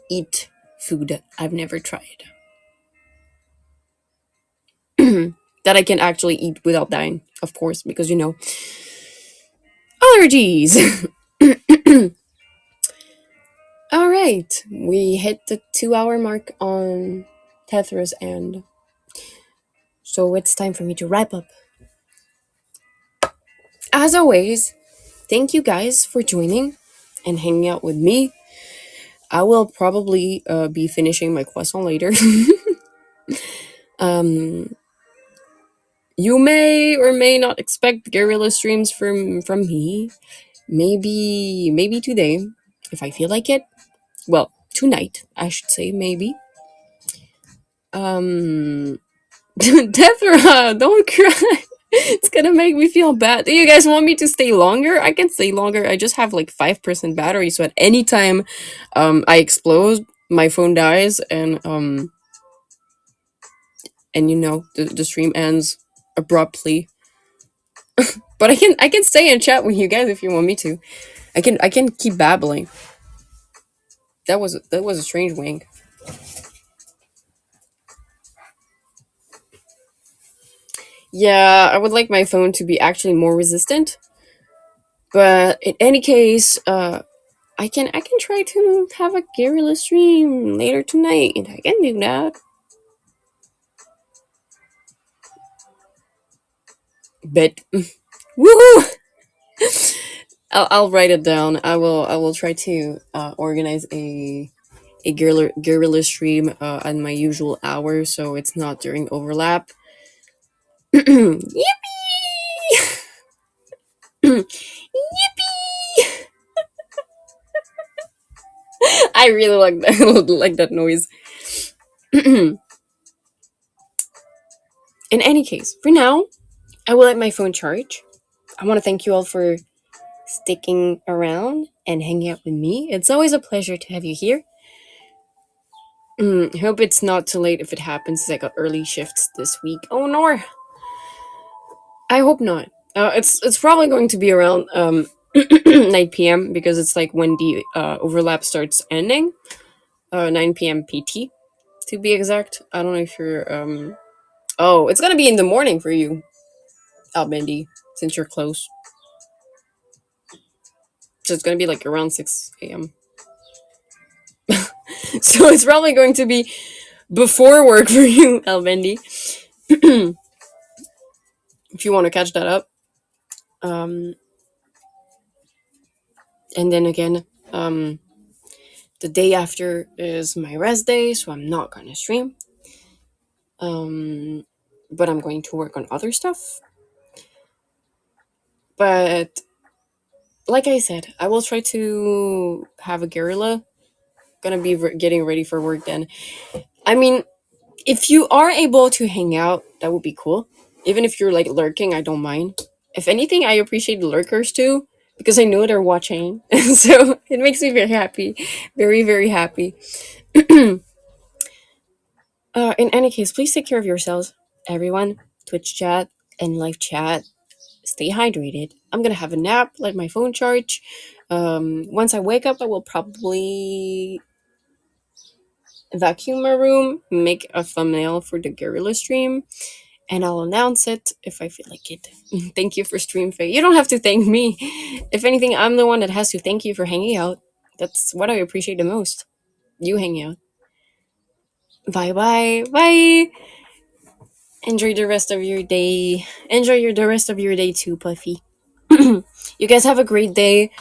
Eat food I've never tried. That I can actually eat without dying, of course, because allergies. All right, we hit the 2 hour mark on Tethra's end. So it's time for me to wrap up. As always, thank you guys for joining and hanging out with me. I will probably be finishing my croissant later. um, you may or may not expect guerrilla streams from me. Maybe today, if I feel like it. Well, tonight, I should say, maybe. Deborah, don't cry. It's gonna make me feel bad. Do you guys want me to stay longer? I can stay longer. I just have like 5% battery, so at any time I explode, my phone dies, and the stream ends abruptly. But I can stay and chat with you guys if you want me to. I can keep babbling. That was a strange wink. Yeah, I would like my phone to be actually more resistant. But in any case, I can try to have a guerrilla stream later tonight. I can do that. But woohoo! I'll write it down. I will try to organize a guerrilla stream at my usual hour, so it's not during overlap. Yippee! Yippee! I really like that like that noise. In any case, for now, I will let my phone charge. I want to thank you all for sticking around and hanging out with me. It's always a pleasure to have you here. Hope it's not too late if it happens. I got early shifts this week. Oh no! I hope not. It's probably going to be around 9 p.m. because it's like when the overlap starts ending. 9 p.m. PT to be exact. I don't know if you're Oh, it's gonna be in the morning for you, Albendy, since you're close. So it's gonna be like around 6 a.m. So it's probably going to be before work for you, Albendy. If you want to catch that up. And then again, the day after is my rest day, so I'm not gonna stream. But I'm going to work on other stuff. But like I said, I will try to have a guerrilla. Gonna be getting ready for work then. I mean, if you are able to hang out, that would be cool. Even if you're like lurking, I don't mind. If anything, I appreciate the lurkers too because I know they're watching, so it makes me very happy, very very happy. In any case, please take care of yourselves, everyone. Twitch chat and live chat. Stay hydrated. I'm gonna have a nap, let my phone charge. Once I wake up, I will probably vacuum my room, make a thumbnail for the guerrilla stream, and I'll announce it if I feel like it. Thank you for stream Faye. You don't have to thank me. If anything, I'm the one that has to thank you for hanging out. That's what I appreciate the most. You hanging out. Bye bye. Bye. Enjoy the rest of your day. The rest of your day too, Puffy. You guys have a great day.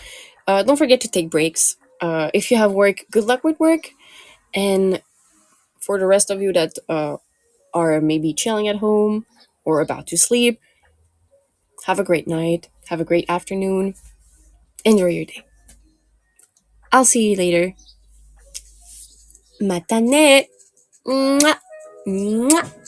Don't forget to take breaks. If you have work, good luck with work. And for the rest of you that are maybe chilling at home or about to sleep, have a great night. Have a great afternoon. Enjoy your day. I'll see you later. Matane. Mwah. Mwah.